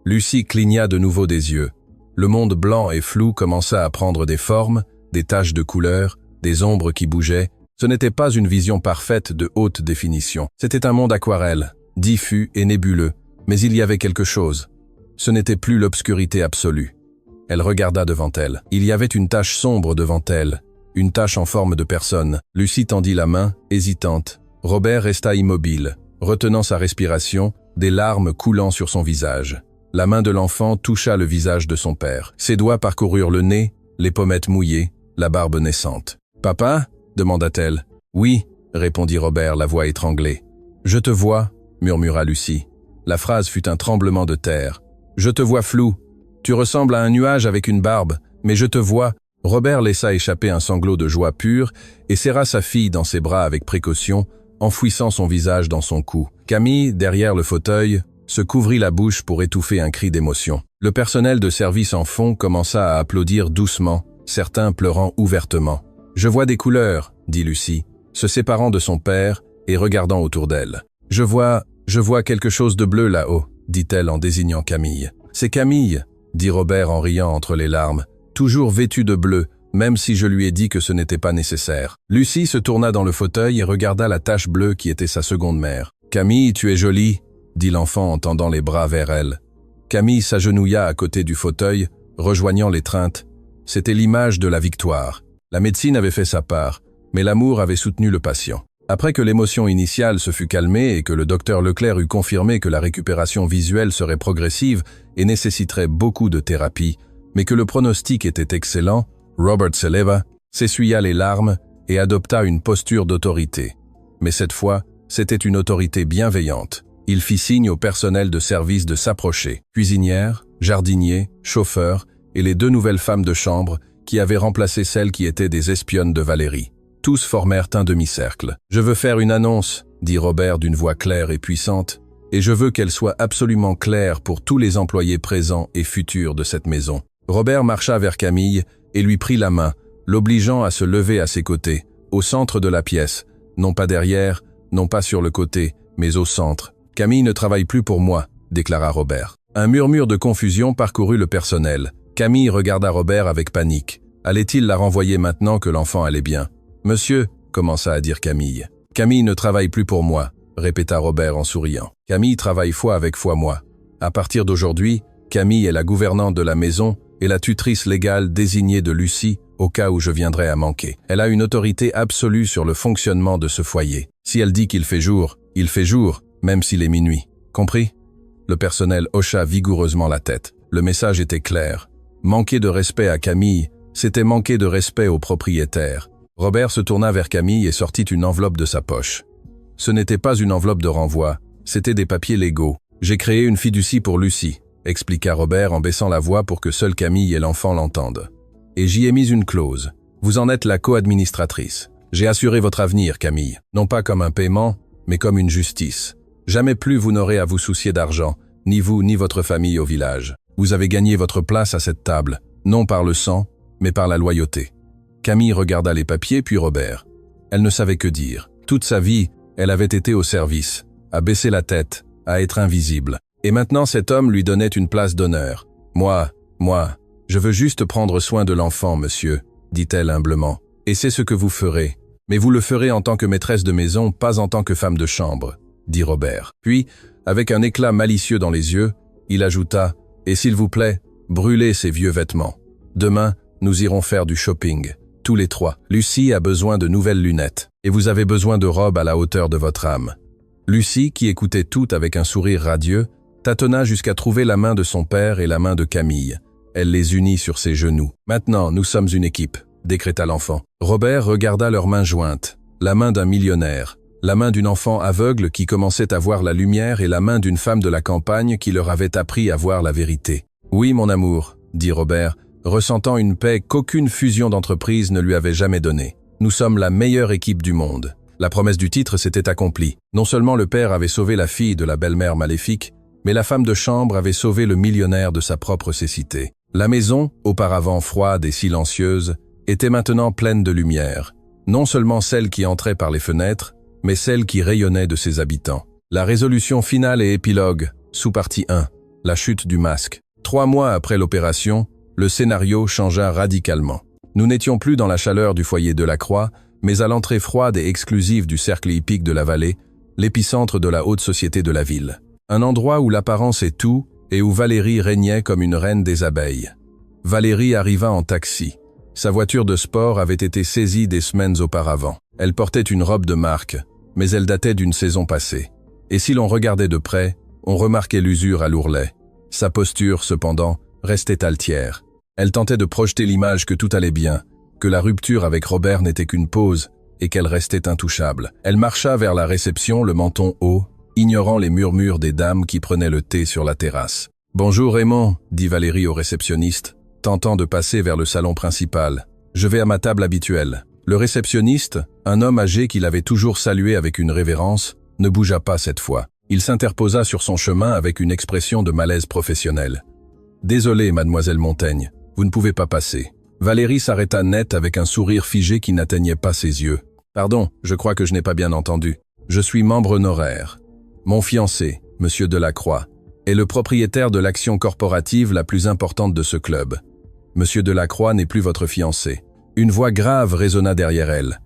A: Lucie cligna de nouveau des yeux. Le monde blanc et flou commença à prendre des formes, des taches de couleur, des ombres qui bougeaient. Ce n'était pas une vision parfaite de haute définition. C'était un monde aquarelle, diffus et nébuleux, mais il y avait quelque chose. Ce n'était plus l'obscurité absolue. Elle regarda devant elle. Il y avait une tache sombre devant elle, une tache en forme de personne. Lucie tendit la main, hésitante. Robert resta immobile, retenant sa respiration, des larmes coulant sur son visage. La main de l'enfant toucha le visage de son père. Ses doigts parcoururent le nez, les pommettes mouillées, la barbe naissante. « Papa ?» demanda-t-elle. « Oui », répondit Robert, la voix étranglée. « Je te vois », murmura Lucie. La phrase fut un tremblement de terre. « Je te vois flou. Tu ressembles à un nuage avec une barbe, mais je te vois. » Robert laissa échapper un sanglot de joie pure et serra sa fille dans ses bras avec précaution, enfouissant son visage dans son cou. Camille, derrière le fauteuil, se couvrit la bouche pour étouffer un cri d'émotion. Le personnel de service en fond commença à applaudir doucement, certains pleurant ouvertement. « Je vois des couleurs », dit Lucie, se séparant de son père et regardant autour d'elle. « Je vois quelque chose de bleu là-haut », dit-elle en désignant Camille. « C'est Camille », dit Robert en riant entre les larmes, toujours vêtue de bleu, même si je lui ai dit que ce n'était pas nécessaire. Lucie se tourna dans le fauteuil et regarda la tache bleue qui était sa seconde mère. « Camille, tu es jolie », dit l'enfant en tendant les bras vers elle. Camille s'agenouilla à côté du fauteuil, rejoignant l'étreinte. C'était l'image de la victoire. La médecine avait fait sa part, mais l'amour avait soutenu le patient. Après que l'émotion initiale se fut calmée et que le docteur Leclerc eut confirmé que la récupération visuelle serait progressive et nécessiterait beaucoup de thérapie, mais que le pronostic était excellent, Robert se leva, s'essuya les larmes et adopta une posture d'autorité. Mais cette fois, c'était une autorité bienveillante. Il fit signe au personnel de service de s'approcher. Cuisinière, jardinier, chauffeur et les 2 nouvelles femmes de chambre qui avaient remplacé celles qui étaient des espionnes de Valérie. Tous formèrent un demi-cercle. « Je veux faire une annonce », dit Robert d'une voix claire et puissante, « et je veux qu'elle soit absolument claire pour tous les employés présents et futurs de cette maison. » Robert marcha vers Camille et lui prit la main, l'obligeant à se lever à ses côtés, au centre de la pièce, non pas derrière, non pas sur le côté, mais au centre. « Camille ne travaille plus pour moi », déclara Robert. Un murmure de confusion parcourut le personnel. Camille regarda Robert avec panique. Allait-il la renvoyer maintenant que l'enfant allait bien? Monsieur, commença à dire Camille. Camille ne travaille plus pour moi, répéta Robert en souriant. Camille travaille fois avec fois moi. À partir d'aujourd'hui, Camille est la gouvernante de la maison et la tutrice légale désignée de Lucie au cas où je viendrais à manquer. Elle a une autorité absolue sur le fonctionnement de ce foyer. Si elle dit qu'il fait jour, même s'il est minuit. Compris? Le personnel hocha vigoureusement la tête. Le message était clair. Manquer de respect à Camille, c'était manquer de respect au propriétaire. Robert se tourna vers Camille et sortit une enveloppe de sa poche. Ce n'était pas une enveloppe de renvoi, c'était des papiers légaux. J'ai créé une fiducie pour Lucie, expliqua Robert en baissant la voix pour que seule Camille et l'enfant l'entendent. Et j'y ai mis une clause. Vous en êtes la co-administratrice. J'ai assuré votre avenir, Camille. Non pas comme un paiement, mais comme une justice. Jamais plus vous n'aurez à vous soucier d'argent, ni vous ni votre famille au village. Vous avez gagné votre place à cette table, non par le sang, mais par la loyauté. Camille regarda les papiers puis Robert. Elle ne savait que dire. Toute sa vie, elle avait été au service, à baisser la tête, à être invisible. Et maintenant cet homme lui donnait une place d'honneur. Moi, je veux juste prendre soin de l'enfant, monsieur, dit-elle humblement. Et c'est ce que vous ferez. Mais vous le ferez en tant que maîtresse de maison, pas en tant que femme de chambre, dit Robert. Puis, avec un éclat malicieux dans les yeux, il ajouta « Et s'il vous plaît, brûlez ces vieux vêtements. Demain, nous irons faire du shopping. Tous les trois. Lucie a besoin de nouvelles lunettes. Et vous avez besoin de robes à la hauteur de votre âme. » Lucie, qui écoutait tout avec un sourire radieux, tâtonna jusqu'à trouver la main de son père et la main de Camille. Elle les unit sur ses genoux. « Maintenant, nous sommes une équipe », décréta l'enfant. Robert regarda leurs mains jointes, la main d'un millionnaire, la main d'une enfant aveugle qui commençait à voir la lumière et la main d'une femme de la campagne qui leur avait appris à voir la vérité. « Oui, mon amour », dit Robert, ressentant une paix qu'aucune fusion d'entreprise ne lui avait jamais donnée. « Nous sommes la meilleure équipe du monde. » La promesse du titre s'était accomplie. Non seulement le père avait sauvé la fille de la belle-mère maléfique, mais la femme de chambre avait sauvé le millionnaire de sa propre cécité. La maison, auparavant froide et silencieuse, était maintenant pleine de lumière. Non seulement celle qui entrait par les fenêtres, mais celle qui rayonnait de ses habitants. La résolution finale et épilogue, sous-partie 1, la chute du masque. 3 mois après l'opération, le scénario changea radicalement. Nous n'étions plus dans la chaleur du foyer de la Croix, mais à l'entrée froide et exclusive du cercle hippique de la vallée, l'épicentre de la haute société de la ville. Un endroit où l'apparence est tout et où Valérie régnait comme une reine des abeilles. Valérie arriva en taxi. Sa voiture de sport avait été saisie des semaines auparavant. Elle portait une robe de marque, mais elle datait d'une saison passée. Et si l'on regardait de près, on remarquait l'usure à l'ourlet. Sa posture, cependant, restait altière. Elle tentait de projeter l'image que tout allait bien, que la rupture avec Robert n'était qu'une pause et qu'elle restait intouchable. Elle marcha vers la réception, le menton haut, ignorant les murmures des dames qui prenaient le thé sur la terrasse. « Bonjour Raymond », dit Valérie au réceptionniste, tentant de passer vers le salon principal. « Je vais à ma table habituelle. » Le réceptionniste, un homme âgé qu'il avait toujours salué avec une révérence, ne bougea pas cette fois. Il s'interposa sur son chemin avec une expression de malaise professionnel. « Désolé, mademoiselle Montaigne, vous ne pouvez pas passer. » Valérie s'arrêta net avec un sourire figé qui n'atteignait pas ses yeux. « Pardon, je crois que je n'ai pas bien entendu. Je suis membre honoraire. Mon fiancé, Monsieur Delacroix, est le propriétaire de l'action corporative la plus importante de ce club. Monsieur Delacroix n'est plus votre fiancé. » Une voix grave résonna derrière elle.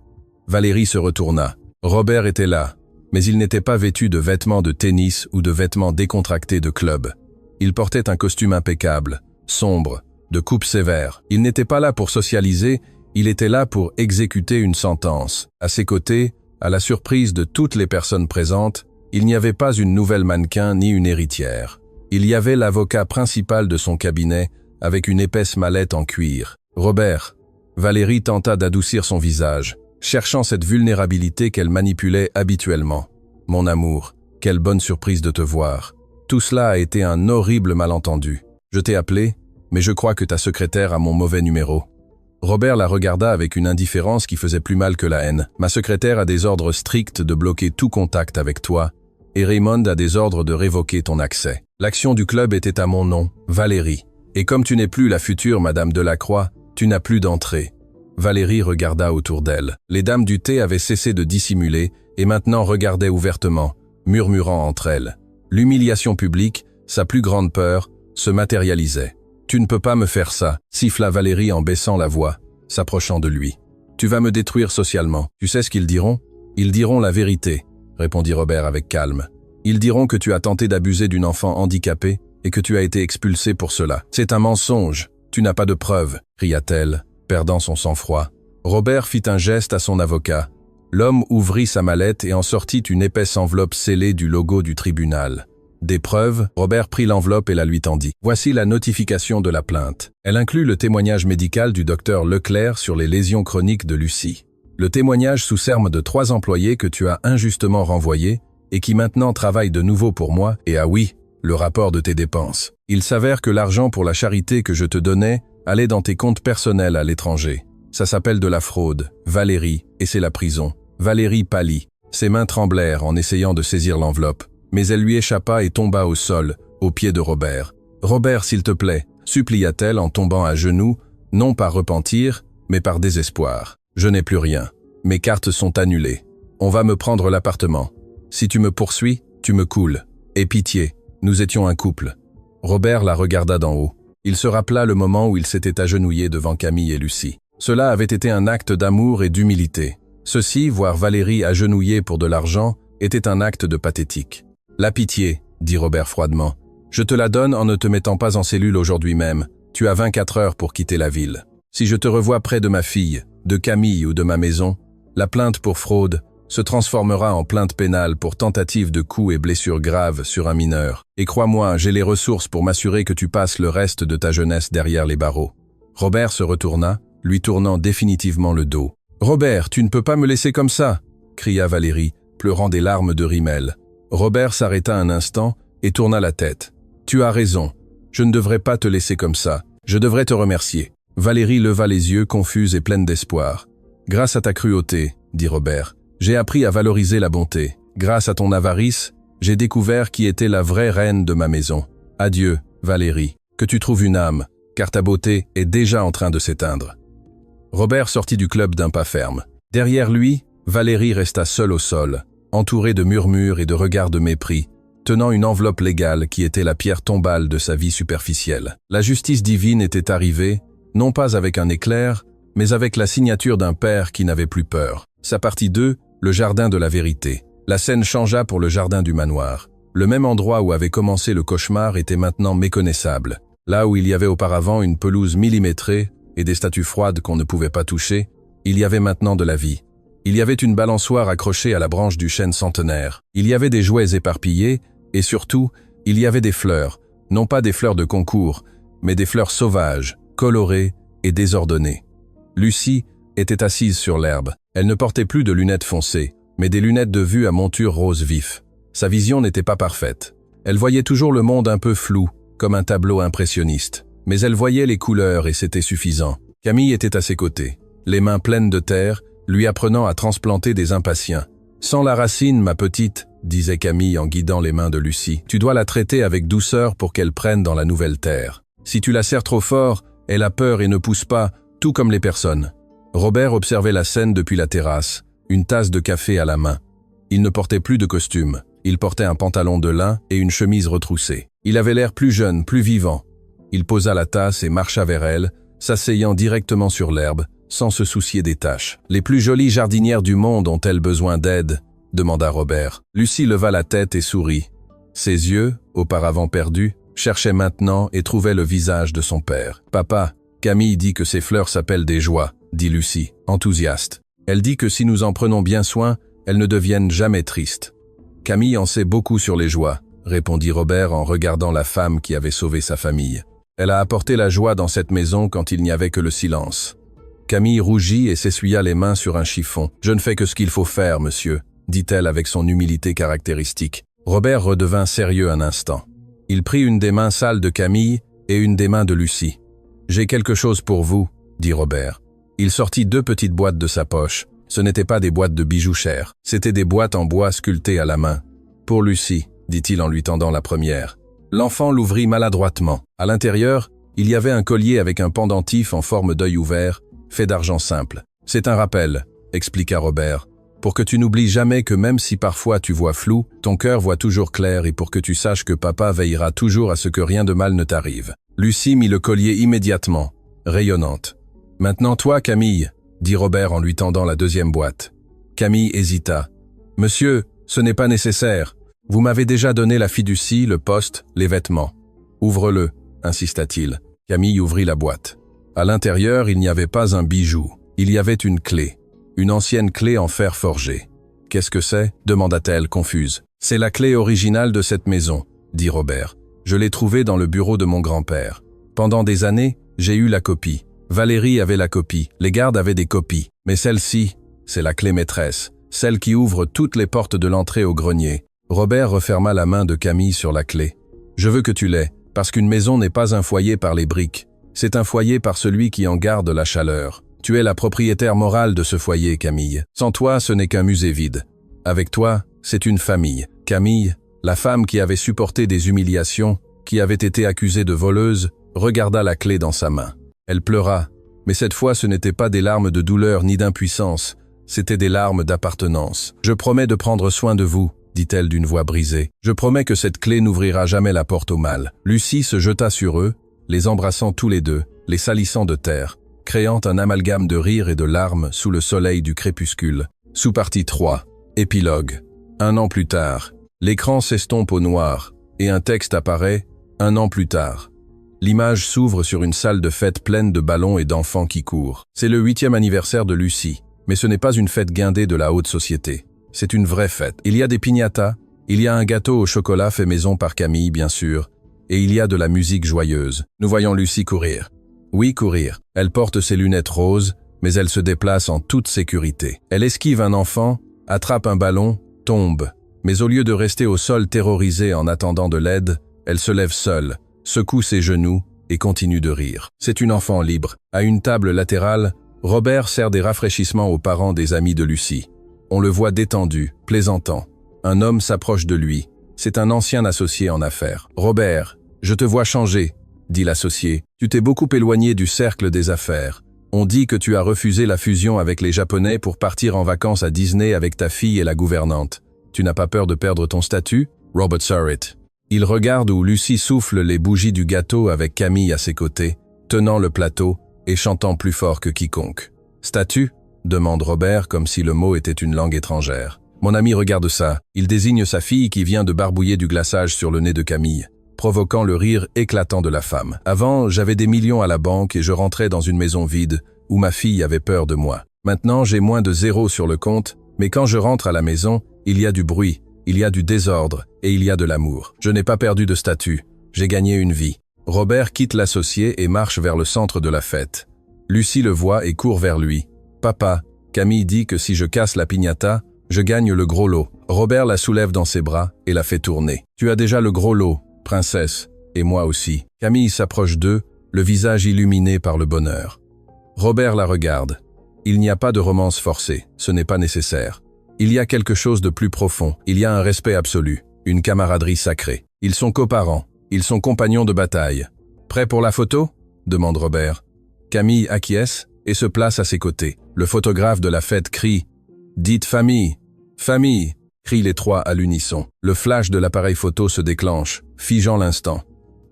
A: Valérie se retourna. Robert était là, mais il n'était pas vêtu de vêtements de tennis ou de vêtements décontractés de club. Il portait un costume impeccable, sombre, de coupe sévère. Il n'était pas là pour socialiser, il était là pour exécuter une sentence. À ses côtés, à la surprise de toutes les personnes présentes, il n'y avait pas une nouvelle mannequin ni une héritière. Il y avait l'avocat principal de son cabinet avec une épaisse mallette en cuir. « Robert !» Valérie tenta d'adoucir son visage, cherchant cette vulnérabilité qu'elle manipulait habituellement. « Mon amour, quelle bonne surprise de te voir. Tout cela a été un horrible malentendu. Je t'ai appelé, mais je crois que ta secrétaire a mon mauvais numéro. » Robert la regarda avec une indifférence qui faisait plus mal que la haine. « Ma secrétaire a des ordres stricts de bloquer tout contact avec toi, et Raymond a des ordres de révoquer ton accès. L'action du club était à mon nom, Valérie. Et comme tu n'es plus la future Madame Delacroix, tu n'as plus d'entrée. » Valérie regarda autour d'elle. Les dames du thé avaient cessé de dissimuler et maintenant regardaient ouvertement, murmurant entre elles. L'humiliation publique, sa plus grande peur, se matérialisait. « Tu ne peux pas me faire ça », siffla Valérie en baissant la voix. s'approchant de lui. « Tu vas me détruire socialement. Tu sais ce qu'ils diront ? Ils diront la vérité, répondit Robert avec calme. Ils diront que tu as tenté d'abuser d'une enfant handicapée et que tu as été expulsé pour cela. C'est un mensonge. Tu n'as pas de preuves, cria-t-elle, perdant son sang-froid. Robert fit un geste à son avocat. L'homme ouvrit sa mallette et en sortit une épaisse enveloppe scellée du logo du tribunal. Des preuves, Robert prit l'enveloppe et la lui tendit. Voici la notification de la plainte. Elle inclut le témoignage médical du docteur Leclerc sur les lésions chroniques de Lucie. Le témoignage sous serme de 3 employés que tu as injustement renvoyés et qui maintenant travaillent de nouveau pour moi, et ah oui, le rapport de tes dépenses. Il s'avère que l'argent pour la charité que je te donnais allait dans tes comptes personnels à l'étranger. Ça s'appelle de la fraude, Valérie, et c'est la prison. Valérie pâlit. Ses mains tremblèrent en essayant de saisir l'enveloppe, mais elle lui échappa et tomba au sol, aux pieds de Robert. « Robert, s'il te plaît » supplia-t-elle en tombant à genoux, non par repentir, mais par désespoir. « Je n'ai plus rien. Mes cartes sont annulées. On va me prendre l'appartement. Si tu me poursuis, tu me coules. Aie pitié, nous étions un couple. » Robert la regarda d'en haut. Il se rappela le moment où il s'était agenouillé devant Camille et Lucie. Cela avait été un acte d'amour et d'humilité. Ceci, voir Valérie agenouillée pour de l'argent, était un acte de pathétique. « La pitié, » dit Robert froidement. « Je te la donne en ne te mettant pas en cellule aujourd'hui même. Tu as 24 heures pour quitter la ville. Si je te revois près de ma fille, de Camille ou de ma maison, la plainte pour fraude se transformera en plainte pénale pour tentative de coups et blessures graves sur un mineur. Et crois-moi, j'ai les ressources pour m'assurer que tu passes le reste de ta jeunesse derrière les barreaux. » Robert se retourna, lui tournant définitivement le dos. « Robert, tu ne peux pas me laisser comme ça !» cria Valérie, pleurant des larmes de rimel. Robert s'arrêta un instant et tourna la tête. « Tu as raison. Je ne devrais pas te laisser comme ça. Je devrais te remercier. » Valérie leva les yeux, confuse et pleine d'espoir. « Grâce à ta cruauté, » dit Robert, « j'ai appris à valoriser la bonté. Grâce à ton avarice, j'ai découvert qui était la vraie reine de ma maison. Adieu, Valérie. Que tu trouves une âme, car ta beauté est déjà en train de s'éteindre. » Robert sortit du club d'un pas ferme. Derrière lui, Valérie resta seule au sol, entourée de murmures et de regards de mépris, tenant une enveloppe légale qui était la pierre tombale de sa vie superficielle. La justice divine était arrivée, non pas avec un éclair, mais avec la signature d'un père qui n'avait plus peur. Sa partie 2, le jardin de la vérité. La scène changea pour le jardin du manoir. Le même endroit où avait commencé le cauchemar était maintenant méconnaissable. Là où il y avait auparavant une pelouse millimétrée et des statues froides qu'on ne pouvait pas toucher, il y avait maintenant de la vie. Il y avait une balançoire accrochée à la branche du chêne centenaire. Il y avait des jouets éparpillés et surtout, il y avait des fleurs, non pas des fleurs de concours, mais des fleurs sauvages, colorées et désordonnées. Lucie était assise sur l'herbe. Elle ne portait plus de lunettes foncées, mais des lunettes de vue à monture rose vif. Sa vision n'était pas parfaite. Elle voyait toujours le monde un peu flou, comme un tableau impressionniste. Mais elle voyait les couleurs et c'était suffisant. Camille était à ses côtés, les mains pleines de terre, lui apprenant à transplanter des impatiens. « Sans la racine, ma petite, » disait Camille en guidant les mains de Lucie, « tu dois la traiter avec douceur pour qu'elle prenne dans la nouvelle terre. Si tu la serres trop fort, elle a peur et ne pousse pas, tout comme les personnes. » Robert observait la scène depuis la terrasse, une tasse de café à la main. Il ne portait plus de costume. Il portait un pantalon de lin et une chemise retroussée. Il avait l'air plus jeune, plus vivant. Il posa la tasse et marcha vers elle, s'asseyant directement sur l'herbe, sans se soucier des tâches. « Les plus jolies jardinières du monde ont-elles besoin d'aide ?» demanda Robert. Lucie leva la tête et sourit. Ses yeux, auparavant perdus, cherchaient maintenant et trouvaient le visage de son père. « Papa, Camille dit que ces fleurs s'appellent des joies, » dit Lucie, enthousiaste. « Elle dit que si nous en prenons bien soin, elles ne deviennent jamais tristes. » « Camille en sait beaucoup sur les joies, » répondit Robert en regardant la femme qui avait sauvé sa famille. « Elle a apporté la joie dans cette maison quand il n'y avait que le silence. » Camille rougit et s'essuya les mains sur un chiffon. « Je ne fais que ce qu'il faut faire, monsieur, » dit-elle avec son humilité caractéristique. Robert redevint sérieux un instant. Il prit une des mains sales de Camille et une des mains de Lucie. « J'ai quelque chose pour vous, » dit Robert. Il sortit 2 petites boîtes de sa poche. Ce n'étaient pas des boîtes de bijoux chers, c'étaient des boîtes en bois sculptées à la main. « Pour Lucie, » dit-il en lui tendant la première. L'enfant l'ouvrit maladroitement. À l'intérieur, il y avait un collier avec un pendentif en forme d'œil ouvert, fait d'argent simple. « C'est un rappel, » expliqua Robert, « pour que tu n'oublies jamais que même si parfois tu vois flou, ton cœur voit toujours clair et pour que tu saches que papa veillera toujours à ce que rien de mal ne t'arrive. » Lucie mit le collier immédiatement, rayonnante. « Maintenant toi, Camille, dit Robert en lui tendant la deuxième boîte. Camille hésita. Monsieur, ce n'est pas nécessaire. Vous m'avez déjà donné la fiducie, le poste, les vêtements. Ouvre-le, insista-t-il. Camille ouvrit la boîte. À l'intérieur, il n'y avait pas un bijou. Il y avait une clé. Une ancienne clé en fer forgé. Qu'est-ce que c'est? Demanda-t-elle, confuse. C'est la clé originale de cette maison, dit Robert. Je l'ai trouvée dans le bureau de mon grand-père. Pendant des années, j'ai eu la copie. Valérie avait la copie, les gardes avaient des copies. Mais celle-ci, c'est la clé maîtresse, celle qui ouvre toutes les portes de l'entrée au grenier. Robert referma la main de Camille sur la clé. Je veux que tu l'aies, parce qu'une maison n'est pas un foyer par les briques. C'est un foyer par celui qui en garde la chaleur. Tu es la propriétaire morale de ce foyer, Camille. Sans toi, ce n'est qu'un musée vide. Avec toi, c'est une famille. Camille, la femme qui avait supporté des humiliations, qui avait été accusée de voleuse, regarda la clé dans sa main. Elle pleura, mais cette fois ce n'était pas des larmes de douleur ni d'impuissance, c'était des larmes d'appartenance. « Je promets de prendre soin de vous », dit-elle d'une voix brisée. « Je promets que cette clé n'ouvrira jamais la porte au mal. » Lucie se jeta sur eux, les embrassant tous les deux, les salissant de terre, créant un amalgame de rires et de larmes sous le soleil du crépuscule. Sous-partie 3. Épilogue. 1 an plus tard. L'écran s'estompe au noir, et un texte apparaît, 1 an plus tard. L'image s'ouvre sur une salle de fête pleine de ballons et d'enfants qui courent. C'est le 8e anniversaire de Lucie, mais ce n'est pas une fête guindée de la haute société. C'est une vraie fête. Il y a des piñatas, il y a un gâteau au chocolat fait maison par Camille, bien sûr, et il y a de la musique joyeuse. Nous voyons Lucie courir. Oui, courir. Elle porte ses lunettes roses, mais elle se déplace en toute sécurité. Elle esquive un enfant, attrape un ballon, tombe. Mais au lieu de rester au sol terrorisée en attendant de l'aide, elle se lève seule, secoue ses genoux et continue de rire. C'est une enfant libre. À une table latérale, Robert sert des rafraîchissements aux parents des amis de Lucie. On le voit détendu, plaisantant. Un homme s'approche de lui. C'est un ancien associé en affaires. « Robert, je te vois changer », dit l'associé. « Tu t'es beaucoup éloigné du cercle des affaires. On dit que tu as refusé la fusion avec les Japonais pour partir en vacances à Disney avec ta fille et la gouvernante. Tu n'as pas peur de perdre ton statut ?» Robert Surrett. Il regarde où Lucie souffle les bougies du gâteau avec Camille à ses côtés, tenant le plateau et chantant plus fort que quiconque. « Statut ?» demande Robert comme si le mot était une langue étrangère. Mon ami regarde ça. Il désigne sa fille qui vient de barbouiller du glaçage sur le nez de Camille, provoquant le rire éclatant de la femme. Avant, j'avais des millions à la banque et je rentrais dans une maison vide où ma fille avait peur de moi. Maintenant, j'ai moins de 0 sur le compte, mais quand je rentre à la maison, il y a du bruit, il y a du désordre et il y a de l'amour. Je n'ai pas perdu de statut, j'ai gagné une vie. Robert quitte l'associé et marche vers le centre de la fête. Lucie le voit et court vers lui. « Papa, Camille dit que si je casse la piñata, je gagne le gros lot. » Robert la soulève dans ses bras et la fait tourner. « Tu as déjà le gros lot, princesse, et moi aussi. » Camille s'approche d'eux, le visage illuminé par le bonheur. Robert la regarde. Il n'y a pas de romance forcée, ce n'est pas nécessaire. Il y a quelque chose de plus profond, il y a un respect absolu, une camaraderie sacrée. Ils sont coparents, ils sont compagnons de bataille. « Prêt pour la photo ?» demande Robert. Camille acquiesce et se place à ses côtés. Le photographe de la fête crie « Dites famille, famille !» crient les trois à l'unisson. Le flash de l'appareil photo se déclenche, figeant l'instant.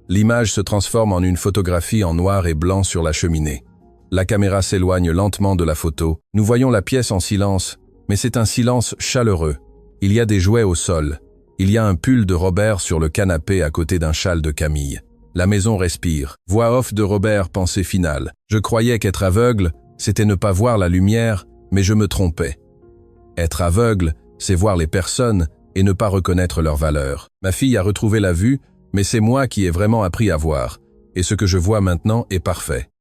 A: L'image se transforme en une photographie en noir et blanc sur la cheminée. La caméra s'éloigne lentement de la photo. Nous voyons la pièce en silence, mais c'est un silence chaleureux. Il y a des jouets au sol. Il y a un pull de Robert sur le canapé à côté d'un châle de Camille. La maison respire. Voix off de Robert, pensée finale. Je croyais qu'être aveugle, c'était ne pas voir la lumière, mais je me trompais. Être aveugle, c'est voir les personnes et ne pas reconnaître leur valeur. Ma fille a retrouvé la vue, mais c'est moi qui ai vraiment appris à voir. Et ce que je vois maintenant est parfait.